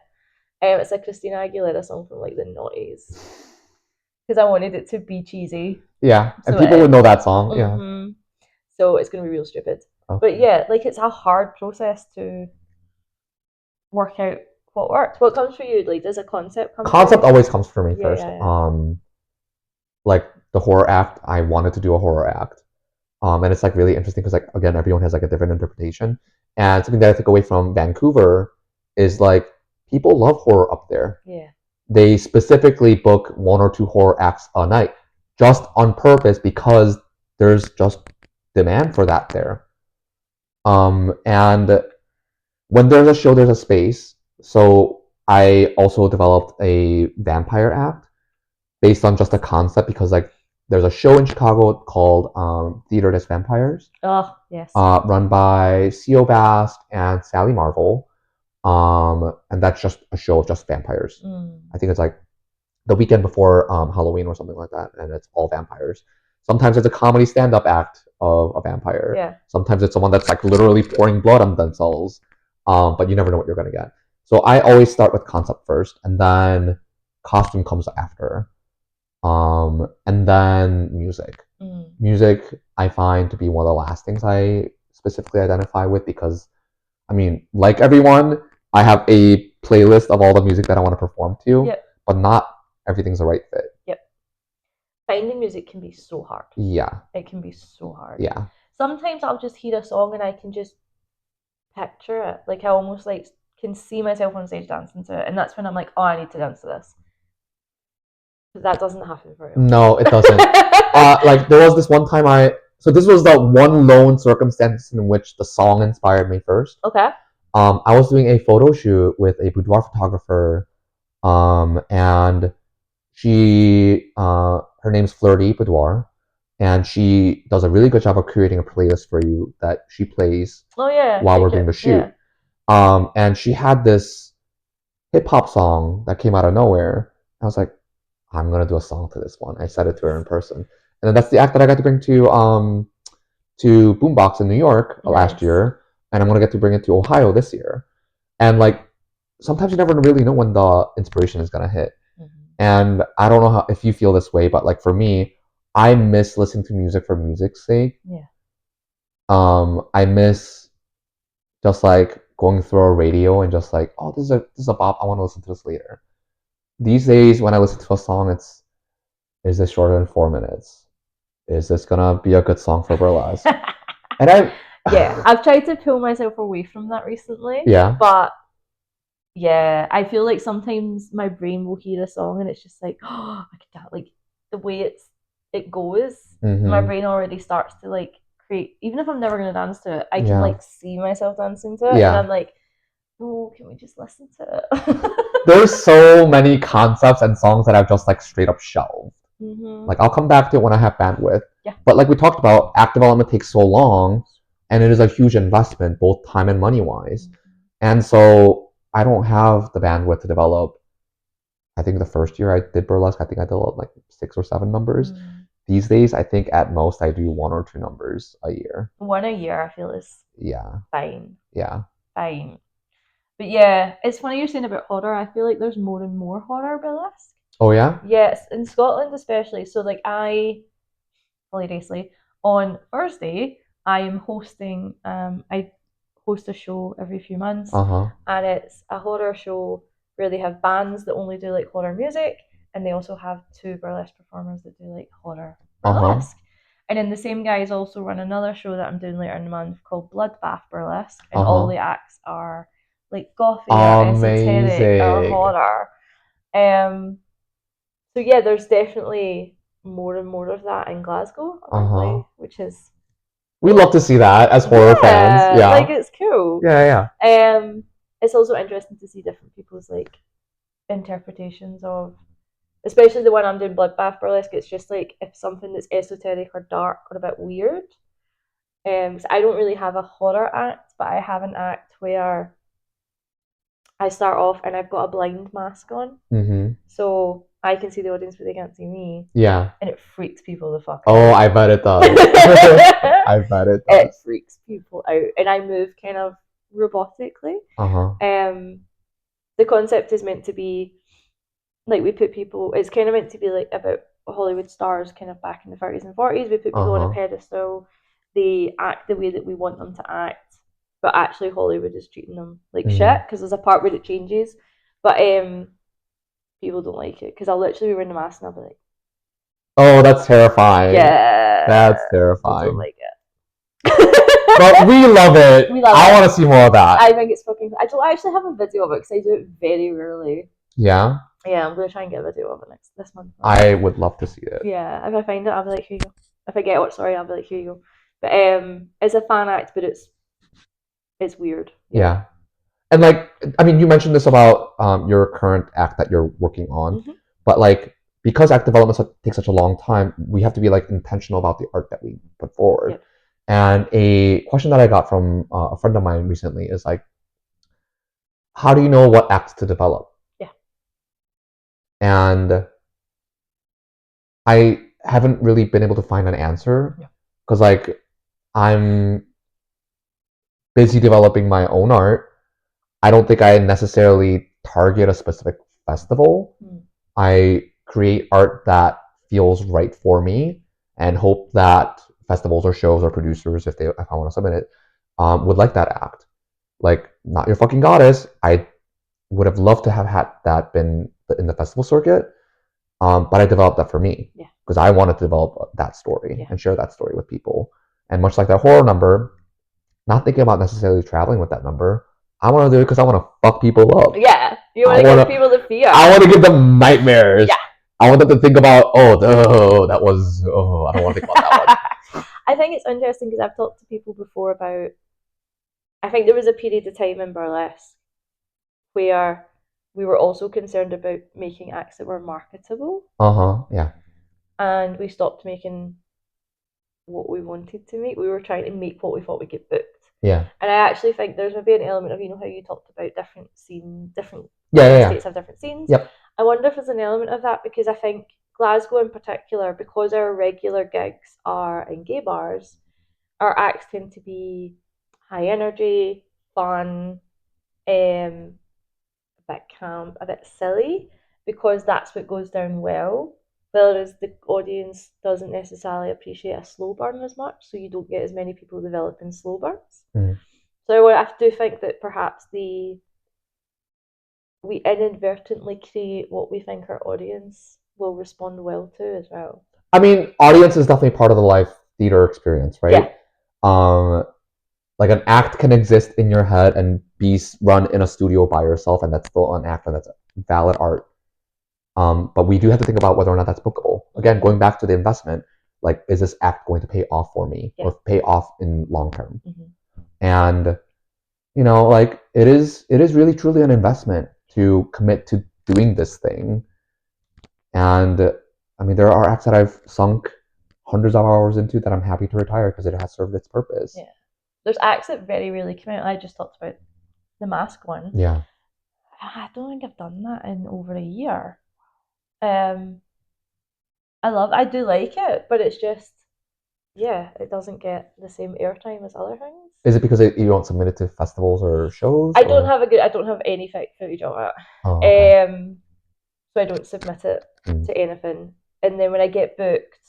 B: It's a Christina Aguilera song from like the noughties. Because I wanted it to be cheesy.
C: Yeah, and so people would know that song. Yeah.
B: So it's going to be real stupid. Okay. But yeah, like it's a hard process to work out what works. What comes for you? Like, does a concept come?
C: Concept always comes for me first. Like the horror act, I wanted to do a horror act. And it's like really interesting because like again, everyone has like a different interpretation. And something that I took away from Vancouver is like people love horror up there.
B: Yeah.
C: They specifically book 1 or 2 horror acts a night just on purpose because there's just demand for that there. And when there's a show, there's a space. So I also developed a vampire act based on just a concept because like there's a show in Chicago called Theater Des Vampires.
B: Oh, yes.
C: Run by C.O. Bast and Sally Marvel. And that's just a show of just vampires. I think it's like the weekend before Halloween or something like that, and it's all vampires. Sometimes it's a comedy stand-up act of a vampire.
B: Yeah.
C: Sometimes it's someone that's like literally pouring blood on themselves, but you never know what you're gonna get. So I always start with concept first, and then costume comes after, and then music. Music I find to be one of the last things I specifically identify with because, I mean, like everyone, I have a playlist of all the music that I want to perform to, but not everything's the right fit.
B: Yep. Finding music can be so hard.
C: Yeah.
B: It can be so hard.
C: Yeah.
B: Sometimes I'll just hear a song and I can just picture it. Like I almost like can see myself on stage dancing to it, and that's when I'm like, oh, I need to dance to this. But that doesn't happen for you.
C: No, it doesn't. Like there was this one time so this was the one lone circumstance in which the song inspired me first.
B: Okay.
C: I was doing a photo shoot with a boudoir photographer, and she, her name's Flirty Boudoir, and she does a really good job of creating a playlist for you that she plays while we're doing the shoot. Yeah. And she had this hip hop song that came out of nowhere. I was like, I'm gonna do a song to this one. I said it to her in person, and then that's the act that I got to bring to Boombox in New York last year, and I'm gonna get to bring it to Ohio this year. And like sometimes you never really know when the inspiration is gonna hit. And I don't know if you feel this way, but like for me, I miss listening to music for music's sake.
B: Yeah.
C: I miss just like going through a radio and just like, oh, this is a bop. I want to listen to this later. These days, when I listen to a song, is this shorter than 4 minutes? Is this gonna be a good song for burlesque? And
B: I've tried to pull myself away from that recently.
C: Yeah.
B: But yeah, I feel like sometimes my brain will hear a song and it's just like, oh, I can't, like the way it goes, my brain already starts to like create. Even if I'm never gonna dance to it, I can like see myself dancing to it, and I'm like, oh, can we just listen to it?
C: There's so many concepts and songs that I've just like straight up shelved. Like I'll come back to it when I have bandwidth.
B: Yeah.
C: But like we talked about, act development takes so long, and it is a huge investment, both time and money wise. And so I don't have the bandwidth to develop. I think the first year I did burlesque, I think I developed like 6 or 7 numbers. These days, I think at most I do 1 or 2 numbers a year.
B: 1 a year, I feel is fine.
C: Yeah.
B: Fine. But yeah, it's funny you're saying about horror. I feel like there's more and more horror burlesque.
C: Oh yeah?
B: Yes, in Scotland especially. So like hilariously, on Thursday, I am hosting, I host a show every few months. And it's a horror show where they have bands that only do like horror music, and they also have 2 burlesque performers that do like horror burlesque. And then the same guys also run another show that I'm doing later in the month called Bloodbath Burlesque, and all the acts are like gothy or esoteric or horror. So yeah, there's definitely more and more of that in Glasgow, which is
C: we love to see that as horror fans. Yeah,
B: like it's cool.
C: Yeah.
B: It's also interesting to see different people's like interpretations of, especially the one I'm doing, Bloodbath Burlesque. It's just like if something that's esoteric or dark or a bit weird. So I don't really have a horror act, but I have an act where I start off and I've got a blind mask on, so I can see the audience, but they can't see me.
C: Yeah,
B: and it freaks people the fuck out.
C: Oh, I bet it does. I bet it does.
B: It freaks people out, and I move kind of robotically. The concept is meant to be like we put people. It's kind of meant to be like about Hollywood stars, kind of back in the 30s and 40s. We put people on a pedestal. They act the way that we want them to act, but actually Hollywood is treating them like shit, because there's a part where it changes. But people don't like it, because I'll literally be wearing the mask and I'll be like,
C: oh, that's terrifying.
B: Yeah,
C: that's terrifying.
B: I don't like it.
C: But we love it. I want to see more of that.
B: I think it's fucking. I don't actually have a video of it because I do it very rarely.
C: Yeah.
B: Yeah, I'm gonna try and get a video of it this month.
C: I would love to see it.
B: Yeah, if I find it, I'll be like, here you go. If I get it, sorry, I'll be like, here you go. But it's a fan act, but it's weird.
C: Yeah. And like, I mean, you mentioned this about your current act that you're working on, but like, because act development takes such a long time, we have to be like intentional about the art that we put forward. Yep. And a question that I got from a friend of mine recently is like, how do you know what acts to develop?
B: Yeah.
C: And I haven't really been able to find an answer, because like I'm busy developing my own art. I don't think I necessarily target a specific festival. I create art that feels right for me and hope that festivals or shows or producers, if I want to submit it, would like that act. Like, Not Your Fucking Goddess, I would have loved to have had that been in the festival circuit, but I developed that for me because I wanted to develop that story and share that story with people. And much like that horror number, not thinking about necessarily traveling with that number, I want to do it because I want to fuck people up.
B: Yeah, you want to give people the fear.
C: I want to give them nightmares. Yeah. I want them to think about, I don't want to think about that one.
B: I think it's interesting because I've talked to people before about, I think there was a period of time in burlesque where we were also concerned about making acts that were marketable.
C: Yeah.
B: And we stopped making what we wanted to make. We were trying to make what we thought would get booked.
C: Yeah.
B: And I actually think there's maybe an element of, how you talked about different scenes, different states have different scenes.
C: Yep.
B: I wonder if there's an element of that, because I think Glasgow in particular, because our regular gigs are in gay bars, our acts tend to be high energy, fun, a bit camp, a bit silly, because that's what goes down well. Whereas the audience doesn't necessarily appreciate a slow burn as much, so you don't get as many people developing slow burns. So I do think that perhaps we inadvertently create what we think our audience will respond well to as well.
C: I mean, audience is definitely part of the live theater experience, right? Yeah. Like an act can exist in your head and be run in a studio by yourself, and that's still an act and that's valid art. But we do have to think about whether or not that's bookable. Again, going back to the investment, like, is this act going to pay off for me or pay off in long term? And like, it is really truly an investment to commit to doing this thing. And I mean, there are acts that I've sunk hundreds of hours into that I'm happy to retire because it has served its purpose.
B: Yeah. There's acts that very rarely come out. I just talked about the mask one.
C: Yeah.
B: I don't think I've done that in over a year. I do like it, but it's just, it doesn't get the same airtime as other things.
C: Is it because you don't submit it to festivals or shows?
B: I don't have any footage of it. Okay. So I don't submit it to anything. And then when I get booked,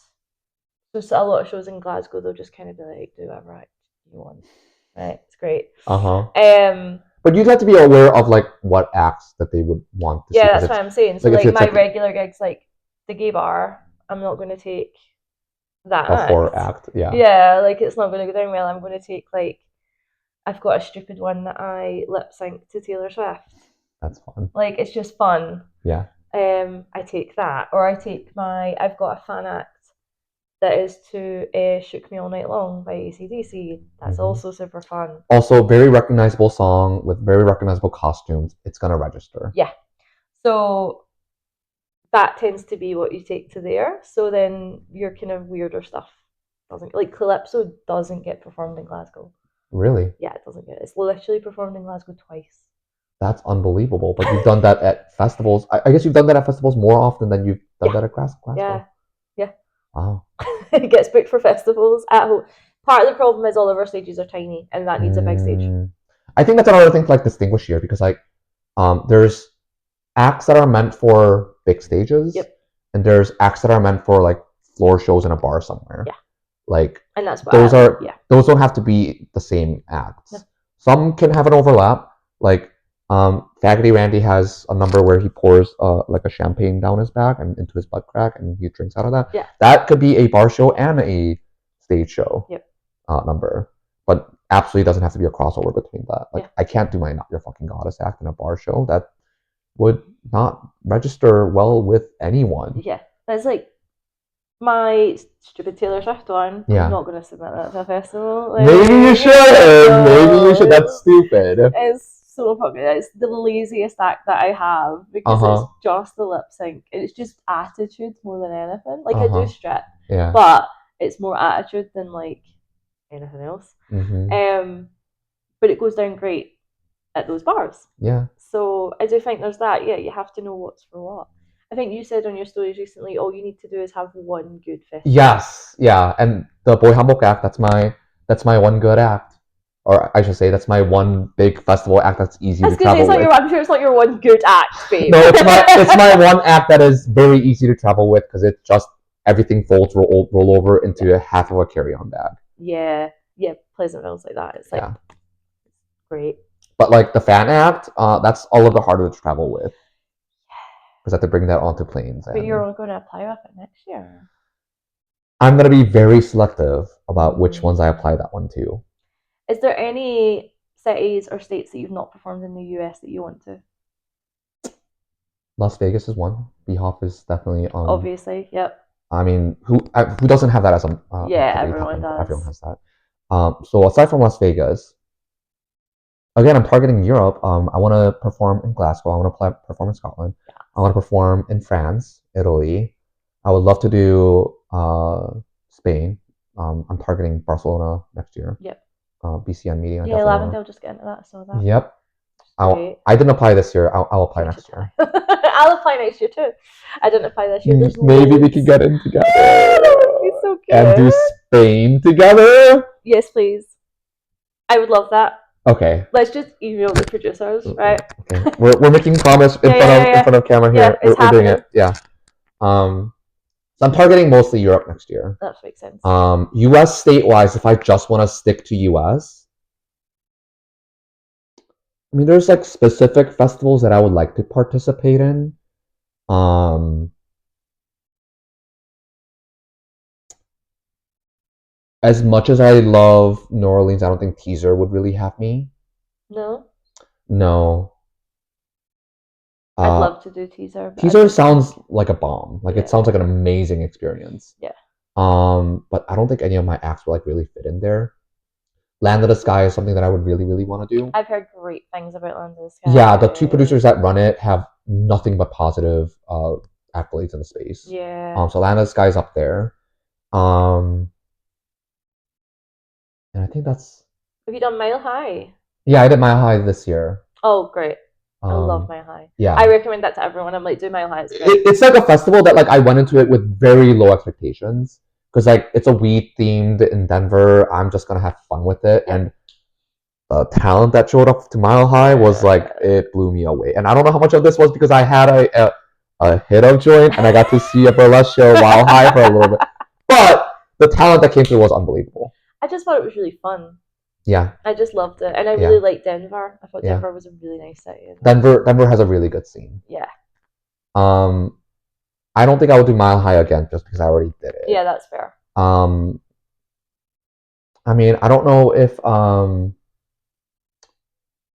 B: so a lot of shows in Glasgow, they'll just kind of be like, do whatever act you want. Right? It's great.
C: But you'd have to be aware of like what acts that they would want to see.
B: Yeah, that's what I'm saying. So like my regular gigs, like the gay bar, I'm not going to take that
C: a horror
B: act.
C: act. Yeah.
B: Yeah, like it's not going to go down well. I'm going to take like, I've got a stupid one that I lip sync to Taylor Swift.
C: That's fun.
B: Like it's just fun.
C: Yeah.
B: I take that, or I take I've got a fan act that is to Shook Me All Night Long by AC/DC. That's also super fun.
C: Also, very recognizable song with very recognizable costumes. It's going to register.
B: Yeah. So that tends to be what you take to there. So then your kind of weirder stuff doesn't, like Calypso doesn't get performed in Glasgow.
C: Really?
B: Yeah, it doesn't get. It's literally performed in Glasgow twice.
C: That's unbelievable. But you've done that at festivals. I guess you've done that at festivals more often than you've done that at Glasgow.
B: Yeah.
C: Wow.
B: It gets booked for festivals at home. Part of the problem is all of our stages are tiny, and that needs a big stage.
C: I think that's another thing to like distinguish here, because like there's acts that are meant for big stages, and there's acts that are meant for like floor shows in a bar somewhere.
B: Yeah.
C: Like,
B: and that's what
C: those don't have to be the same acts. No. Some can have an overlap. Like Faggoty Randy has a number where he pours like a champagne down his back and into his butt crack, and he drinks out of that.
B: Yeah.
C: That could be a bar show and a stage show number, but absolutely doesn't have to be a crossover between that. Like I can't do my Not Your Fucking Goddess act in a bar show. That would not register well with anyone.
B: Yeah, that's like my stupid Taylor Swift one.
C: Yeah.
B: I'm not going to submit that to a festival. Like,
C: maybe you should. Maybe you should. That's stupid.
B: It's so fucking. It's the laziest act that I have, because it's just the lip sync. It's just attitude more than anything. Like I do strip, but it's more attitude than like anything else. But it goes down great at those bars.
C: Yeah.
B: So I do think there's that. Yeah, you have to know what's for what. I think you said on your stories recently, all you need to do is have one good festival.
C: Yes, yeah, and the Boy Hamburg act, that's my one good act, or I should say that's my one big festival act that's easy to travel with.
B: I'm sure it's not your one good act, babe.
C: No, it's my one act that is very easy to travel with, because it just everything folds roll over into a half of a carry-on bag.
B: Yeah, Pleasantville's like that. It's like great.
C: But like the fan act, that's a little bit harder to travel with. Because I have to bring that onto planes.
B: But you're going to apply with it next year.
C: I'm going to be very selective about which ones I apply that one to.
B: Is there any cities or states that you've not performed in the US that you want to?
C: Las Vegas is one. BIPOC is definitely on.
B: Obviously, yep.
C: I mean, who doesn't have that as a
B: everyone does.
C: Everyone has that. So aside from Las Vegas, again, I'm targeting Europe. I want to perform in Glasgow. I want to perform in Scotland. Yeah. I want to perform in France, Italy. I would love to do Spain. I'm targeting Barcelona next year.
B: Yep.
C: BCN meeting.
B: Yeah, Lavendale just get into that. So that.
C: Yep. I didn't apply this year. I'll apply next year.
B: I'll apply next year too. I didn't apply this year.
C: Maybe we could get in together.
B: It's so good.
C: And do Spain together.
B: Yes, please. I would love that.
C: Okay.
B: Let's just email the producers, right?
C: Okay. We're making promise in front of camera here.
B: Yeah,
C: we're doing it. Yeah. So I'm targeting mostly Europe next year.
B: That makes sense.
C: US state-wise, if I just want to stick to US, I mean, there's like specific festivals that I would like to participate in. As much as I love New Orleans, I don't think Teaser would really have me. No.
B: I'd love to do Teaser.
C: Teaser sounds like a bomb. Like it sounds like an amazing experience.
B: Yeah.
C: But I don't think any of my acts will like really fit in there. Land of the Sky is something that I would really, really want to do.
B: I've heard great things about Land of the Sky.
C: Yeah, the two producers that run it have nothing but positive accolades in the space.
B: Yeah.
C: So Land of the Sky is up there. And I think that's.
B: Have you done Mile High?
C: Yeah, I did Mile High this year.
B: Oh, great. I love Mile High.
C: Yeah.
B: I recommend that to everyone. I'm like, do Mile High.
C: It's like a festival that like I went into it with very low expectations. Because like it's a weed themed in Denver. I'm just going to have fun with it. And the talent that showed up to Mile High was like, it blew me away. And I don't know how much of this was because I had a hit of joint and I got to see a burlesque show Mile High for a little bit. But the talent that came through was unbelievable.
B: I just thought it was really fun.
C: Yeah.
B: I just loved it. And I really liked Denver. I thought Denver was a really nice city.
C: Denver has a really good scene.
B: Yeah.
C: I don't think I would do Mile High again just because I already did it.
B: Yeah, that's fair.
C: I mean, I don't know if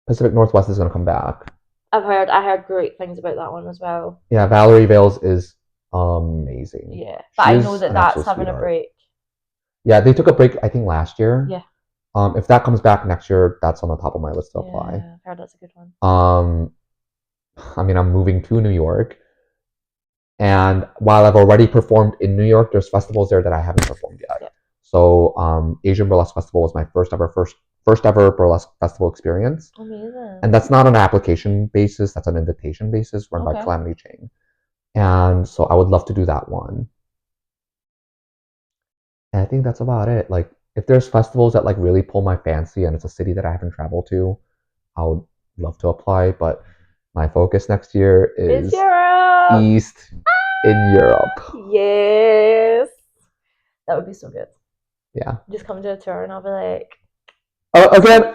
C: Pacific Northwest is gonna come back.
B: I heard great things about that one as well.
C: Yeah, Valerie Vales is amazing.
B: Yeah, but I know that that's having a break.
C: Yeah, they took a break, I think, last year.
B: Yeah.
C: If that comes back next year, that's on the top of my list to apply.
B: Yeah, I've heard that's a good one.
C: I mean, I'm moving to New York, and while I've already performed in New York, there's festivals there that I haven't performed yet.
B: Yeah.
C: So, Asian Burlesque Festival was my first ever burlesque festival experience.
B: Amazing.
C: And that's not on an application basis; that's an invitation basis run by Calamity Chang. And so, I would love to do that one. And I think that's about it. Like, if there's festivals that like really pull my fancy and it's a city that I haven't traveled to, I would love to apply. But my focus next year is
B: Europe.
C: East in Europe.
B: Yes, that would be so good.
C: Yeah.
B: Just come to a tour and I'll be like,
C: again,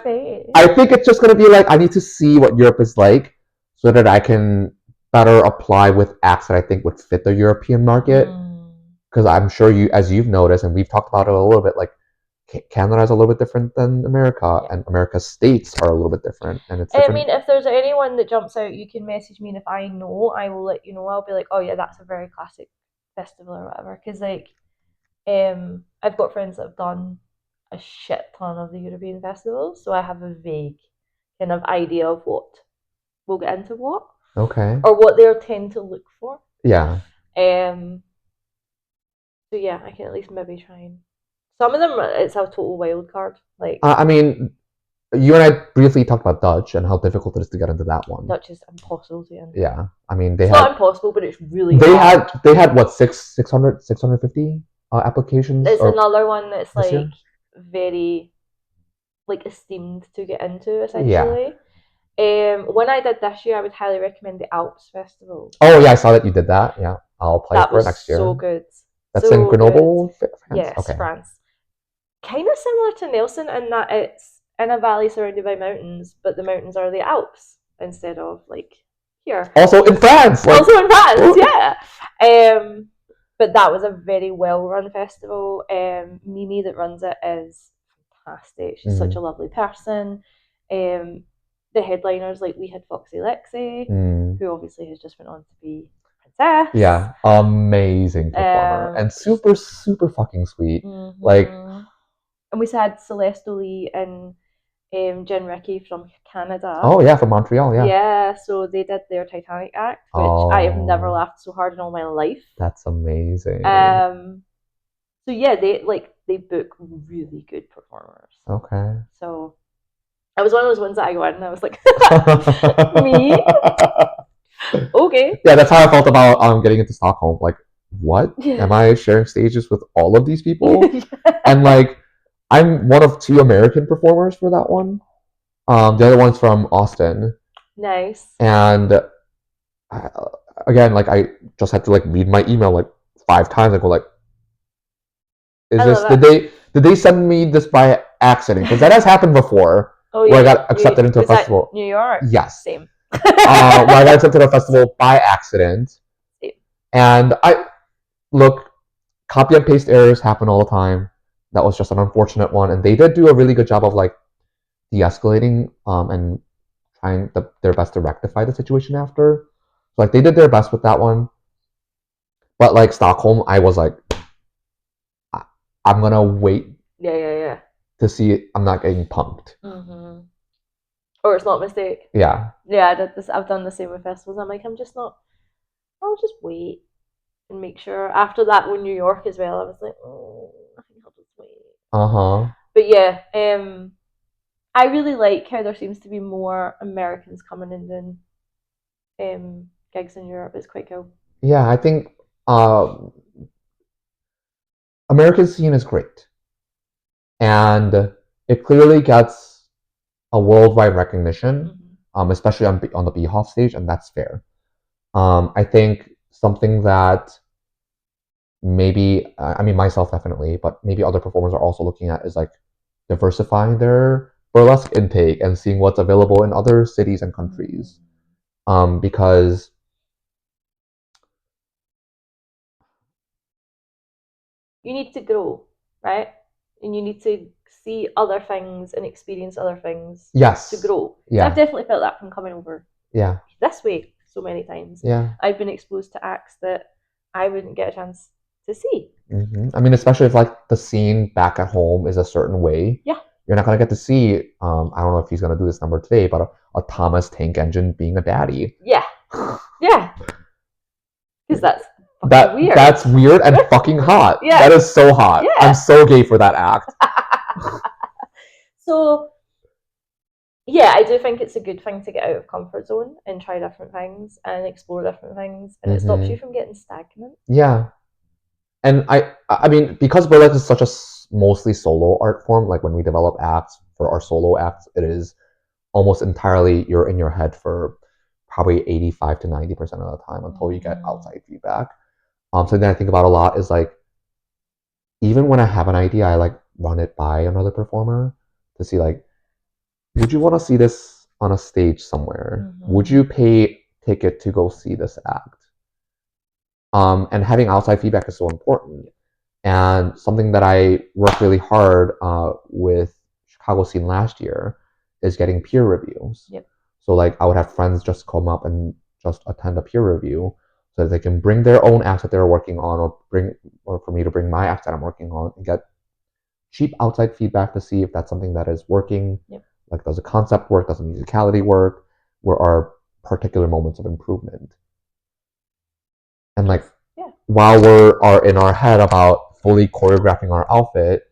C: I think it's just gonna be like I need to see what Europe is like so that I can better apply with acts that I think would fit the European market. Because I'm sure as you've noticed, and we've talked about it a little bit, like Canada is a little bit different than America, and America's states are a little bit different, and it's different.
B: I mean, if there's anyone that jumps out, you can message me, and if I know, I will let you know. I'll be like, oh yeah, that's a very classic festival or whatever. Because like, I've got friends that have done a shit ton of the European festivals, so I have a vague kind of idea of what we'll get into what.
C: Okay.
B: Or what they tend to look for.
C: Yeah.
B: So yeah, I can at least maybe try and. Some of them, it's a total wild card. Like,
C: I mean, you and I briefly talked about Dutch and how difficult it is to get into that one.
B: Dutch is impossible to get into.
C: Yeah, I mean
B: it's not impossible, but it's really.
C: They had what 650 applications.
B: It's another one that's like very, like esteemed to get into essentially. Yeah. When I did this year, I would highly recommend the Alps Festival.
C: Oh yeah, I saw that you did that. Yeah, I'll apply for it next year.
B: So good.
C: That's in Grenoble, France?
B: Yes, France. Kind of similar to Nelson in that it's in a valley surrounded by mountains, but the mountains are the Alps instead of like here.
C: Also in France!
B: Also in France, yeah. But that was a very well-run festival. Mimi that runs it is fantastic. She's such a lovely person. The headliners, like we had Foxy Lexi, who obviously has just went on to be Princess.
C: Yeah, amazing performer and super fucking sweet. Like,
B: and we had Celeste Lee and Jen Ricky from Canada.
C: Oh yeah, from Montreal. Yeah.
B: Yeah, so they did their Titanic act, which I have never laughed so hard in all my life.
C: That's amazing.
B: So yeah, they book really good performers.
C: Okay.
B: So I was one of those ones that I go in and I was like, me? Okay.
C: Yeah, that's how I felt about getting into Stockholm. Like, what? Yeah. Am I sharing stages with all of these people? Yeah. And like, I'm one of 2 American performers for that one. The other one's from Austin.
B: Nice.
C: And again, like I just had to like read my email like 5 times and go like, did they send me this by accident? Because that has happened before. Oh yeah. Where I got accepted into a festival.
B: New York.
C: Yes.
B: Same.
C: Where I got accepted to a festival by accident. Same. And look, copy and paste errors happen all the time. That was just an unfortunate one, and they did do a really good job of like de-escalating and trying their best to rectify the situation after. So, like they did their best with that one. But like Stockholm, I was like, I'm gonna wait.
B: Yeah.
C: To see I'm not getting punked.
B: Mm-hmm. Or it's not a mistake.
C: Yeah.
B: Yeah, I did this. I've done the same with festivals. I'm like, I'm just not. I'll just wait and make sure. After that, with New York as well, I was like, oh, I think I'll just wait. But yeah, I really like how there seems to be more Americans coming in than gigs in Europe. It's quite cool.
C: Yeah, I think American scene is great, and it clearly gets a worldwide recognition, especially on the BIPOC stage, and that's fair. I think something that maybe, I mean myself definitely, but maybe other performers are also looking at is like diversifying their burlesque intake and seeing what's available in other cities and countries. Because
B: you need to grow, right? And you need to see other things and experience other things to grow.
C: Yeah.
B: So I've definitely felt that from coming over this way so many times.
C: Yeah.
B: I've been exposed to acts that I wouldn't get a chance to see.
C: I mean, especially if like the scene back at home is a certain way.
B: Yeah.
C: You're not gonna get to see. I don't know if he's gonna do this number today, but a Thomas Tank Engine being a daddy.
B: Yeah. Yeah. Because that's weird.
C: That's weird and fucking hot. Yeah. That is so hot. Yeah. I'm so gay for that act.
B: So, yeah, I do think it's a good thing to get out of comfort zone and try different things and explore different things, and it stops you from getting stagnant.
C: Yeah. And I mean, because burlesque is such a mostly solo art form, like when we develop acts for our solo acts, it is almost entirely you're in your head for probably 85 to 90% of the time until you get outside feedback. Something that I think about a lot is like, even when I have an idea, I like run it by another performer to see like, would you want to see this on a stage somewhere? Would you pay ticket to go see this act? And having outside feedback is so important. And something that I worked really hard with Chicago scene last year is getting peer reviews.
B: Yep.
C: So like I would have friends just come up and just attend a peer review so that they can bring their own acts that they're working on, or for me to bring my acts that I'm working on and get cheap outside feedback to see if that's something that is working.
B: Yep.
C: Like, does the concept work? Does the musicality work? Where are particular moments of improvement? And like, while we are in our head about fully choreographing our outfit,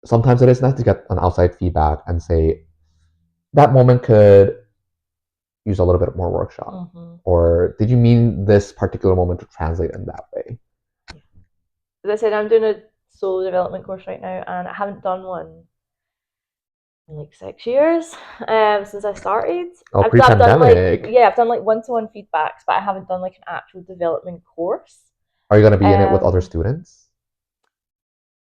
C: sometimes it is nice to get an outside feedback and say, that moment could use a little bit more workshop. Or did you mean this particular moment to translate in that way?
B: As I said, I'm doing a solo development course right now, and I haven't done one in like 6 years since I started.
C: Pre-pandemic.
B: I've done like one-to-one feedbacks, but I haven't done like an actual development course.
C: Are you going to be in it with other students?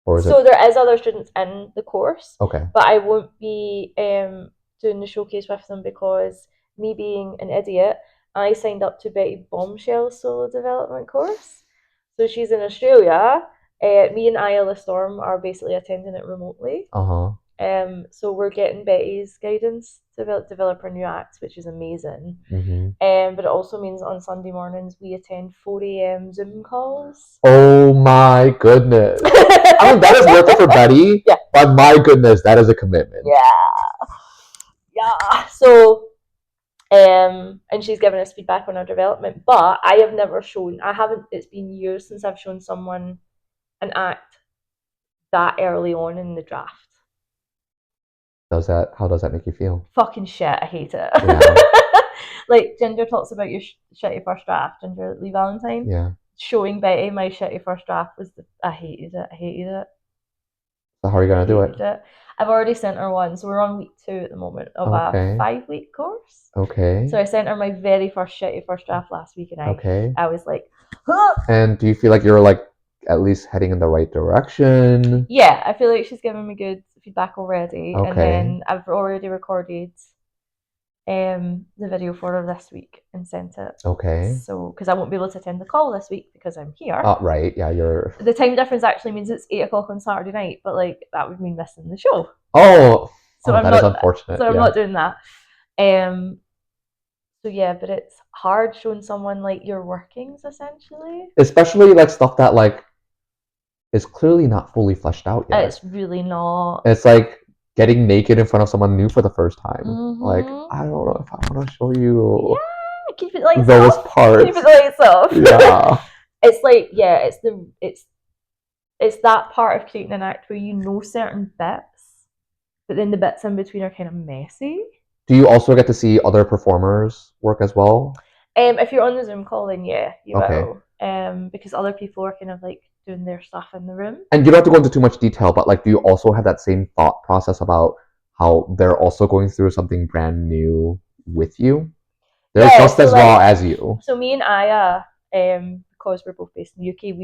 B: Or is there is other students in the course.
C: Okay.
B: But I won't be doing the showcase with them because me being an idiot, I signed up to Betty Bombshell's solo development course. So she's in Australia. Me and Isla Storm are basically attending it remotely. So we're getting Betty's guidance to develop her new acts, which is amazing. But it also means on Sunday mornings we attend 4 a.m. Zoom calls.
C: Oh my goodness. I mean, that is worth it for Betty.
B: Yeah.
C: But my goodness, that is a commitment.
B: Yeah. So, and she's given us feedback on our development, but I have never shown, it's been years since I've shown someone an act that early on in the draft.
C: How does that make you feel?
B: Fucking shit, I hate it.
C: Yeah.
B: Like, Ginger talks about your shitty first draft, Ginger Lee Valentine.
C: Yeah.
B: Showing Betty my shitty first draft was I hated it.
C: So how are you going to do it?
B: I've already sent her one, so we're on week 2 at the moment of a 5-week course.
C: Okay.
B: So I sent her my very first shitty first draft last week, and I was like, huh!
C: And do you feel like you're like at least heading in the right direction?
B: Yeah, I feel like she's giving me good feedback already. And then I've already recorded the video for her this week and sent it.
C: Okay.
B: So, because I won't be able to attend the call this week because I'm here.
C: Oh, right. Yeah,
B: the time difference actually means it's 8 o'clock on Saturday night, but like that would mean missing the show.
C: Oh, that is unfortunate.
B: So I'm not doing that. So yeah, but it's hard showing someone like your workings essentially.
C: Especially like stuff that like is clearly not fully fleshed out yet.
B: It's really not.
C: It's like getting naked in front of someone new for the first time. Like, I don't know if I want to show you.
B: Yeah, keep it lights
C: those
B: off.
C: parts.
B: Keep it lights off.
C: Yeah.
B: It's like, it's that part of creating an act where you know certain bits, but then the bits in between are kind of messy.
C: Do you also get to see other performers work as well?
B: If you're on the Zoom call, then yeah, you will. Because other people are kind of like doing their stuff in the room. And
C: you don't have to go into too much detail, but like, do you also have that same thought process about how they're also going through something brand new with you? They're just as raw as you.
B: So me and Aya, because we're both based in the UK,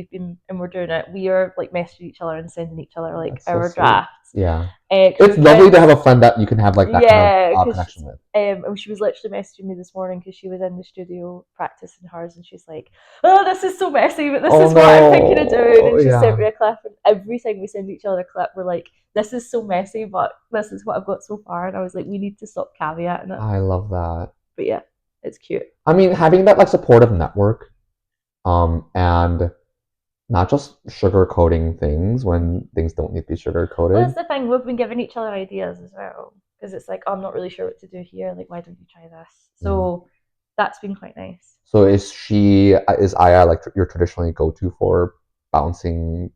B: we're doing it. We are like messaging each other and sending each other like
C: That's so
B: our
C: sweet.
B: drafts.
C: Yeah. It's lovely to have a friend that you can have like that kind of connection with.
B: And she was literally messaging me this morning because she was in the studio practicing hers, and she's like, "Oh, this is so messy, but this is what I'm thinking of doing." And she sent me a clip, and every time we send each other a clip, we're like, "This is so messy, but this is what I've got so far." And I was like, "We need to stop caveating it."
C: I love that.
B: But yeah, it's cute.
C: I mean, having that like supportive network, and not just sugarcoating things when things don't need to be sugarcoated.
B: Well, that's the thing. We've been giving each other ideas as well, because it's like, I'm not really sure what to do here. Like, why don't you try this? So that's been quite nice.
C: So is Aya like your traditionally go-to for bouncing?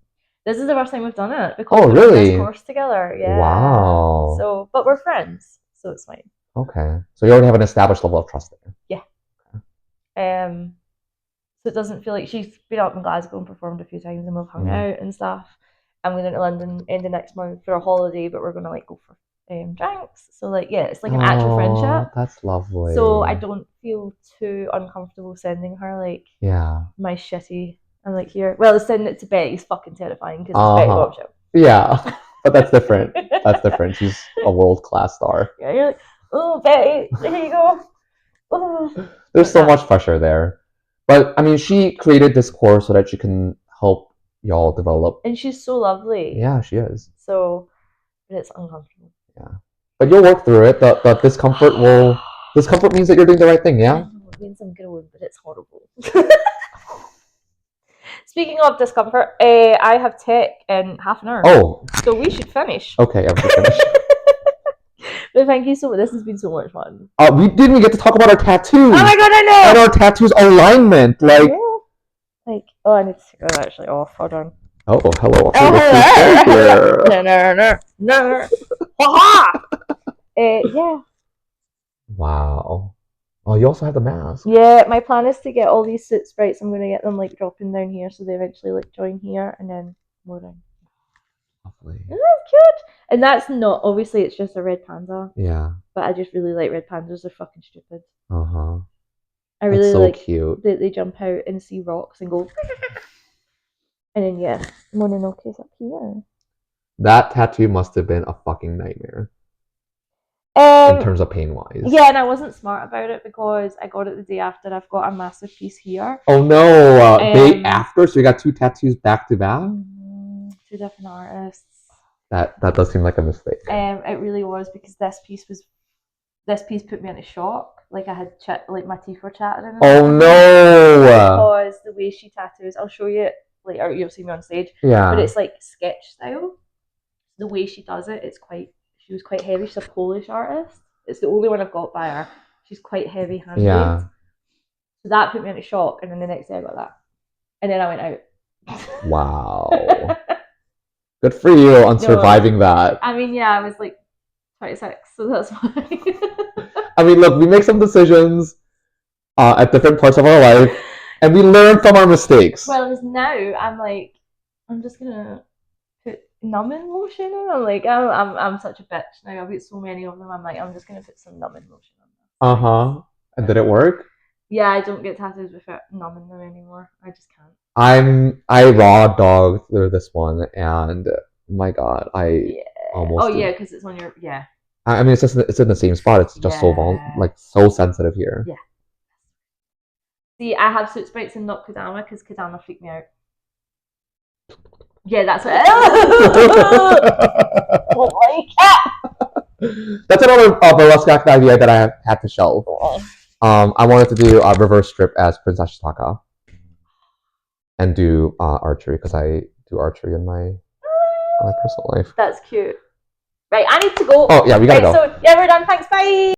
B: This is the first time we've done it because
C: we're
B: in this course together. Yeah.
C: Wow.
B: So, but we're friends, so it's fine.
C: Okay. So you already have an established level of trust there.
B: Yeah. Okay. So it doesn't feel like she's been up in Glasgow and performed a few times, and we've hung out and stuff. I'm going to London end of next month for a holiday, but we're going to like go for drinks. So like, yeah, it's like an actual friendship.
C: That's lovely.
B: So I don't feel too uncomfortable sending her like my shitty. I'm like, here. Well, sending it to Betty is fucking terrifying because it's Betty Bombshell.
C: Yeah, but that's different. That's different. She's a world-class star.
B: Yeah, you're like, oh, Betty, here you go. Oh.
C: There's so much pressure there. But I mean, she created this course so that she can help y'all develop.
B: And she's so lovely.
C: Yeah, she is.
B: So, but it's uncomfortable.
C: Yeah, but you'll work through it. The discomfort means that you're doing the right thing. Yeah.
B: It means I'm gonna, but it's horrible. Speaking of discomfort, I have tech in half an hour.
C: Oh.
B: So we should finish.
C: Okay, I should finish.
B: But thank you so much. This has been so much fun.
C: We didn't get to talk about our tattoos.
B: Oh my god, I know!
C: And our tattoos alignment. Like,
B: I need to take that actually off. Hold on.
C: Oh, hello.
B: No. Ha! Yeah.
C: Wow. Oh, you also have the mask.
B: Yeah, my plan is to get all these soot sprites. I'm going to get them like dropping down here so they eventually like join here and then more down.
C: Lovely.
B: Isn't that cute? And that's not, obviously it's just a red panda.
C: Yeah. But
B: I just really like red pandas. They're fucking stupid.
C: Uh-huh.
B: I really
C: so
B: like
C: cute.
B: They jump out and see rocks and go and then yeah, Mononoke's up here.
C: That tattoo must have been a fucking nightmare. In terms of pain wise.
B: Yeah, and I wasn't smart about it because I got it the day after. I've got a massive piece here.
C: Oh no! Day after, so you got 2 tattoos back to back.
B: 2 different artists.
C: That does seem like a mistake.
B: It really was because this piece put me into shock. Like I had like my teeth were chattering.
C: Oh no!
B: Because the way she tattoos, I'll show you later. You'll see me on stage.
C: Yeah.
B: But it's like sketch style. The way she does it, she was quite heavy. She's a Polish artist. It's the only one I've got by her. She's quite heavy-handed.
C: Yeah.
B: So that put me into shock, and then the next day I got that. And then I went out.
C: Wow. Good for you on surviving that.
B: I mean, yeah, I was like 26, so that's why.
C: I mean, look, we make some decisions at different parts of our life, and we learn from our mistakes.
B: Well, now I'm like, I'm just gonna put numbing lotion in. I'm like, I'm such a bitch now. I've got so many of them. I'm like, I'm just gonna put some numbing lotion on.
C: And did it work?
B: Yeah, I don't get tattoos without numbing them anymore. I just can't.
C: I raw dogged through this one, and my god, almost.
B: Oh yeah, because it's on your
C: I mean, it's in the same spot. It's just so sensitive here.
B: Yeah. See, I have soot sprites and not Kodama because Kodama freaked me out. Yeah, that's what. Don't like it.
C: That's another burlesque act idea that I had to shelve. I wanted to do a reverse strip as Princess Taka and do archery because I do archery in my personal life.
B: That's cute. Right, I need to go.
C: Oh yeah, we gotta go.
B: So yeah, we're done. Thanks. Bye.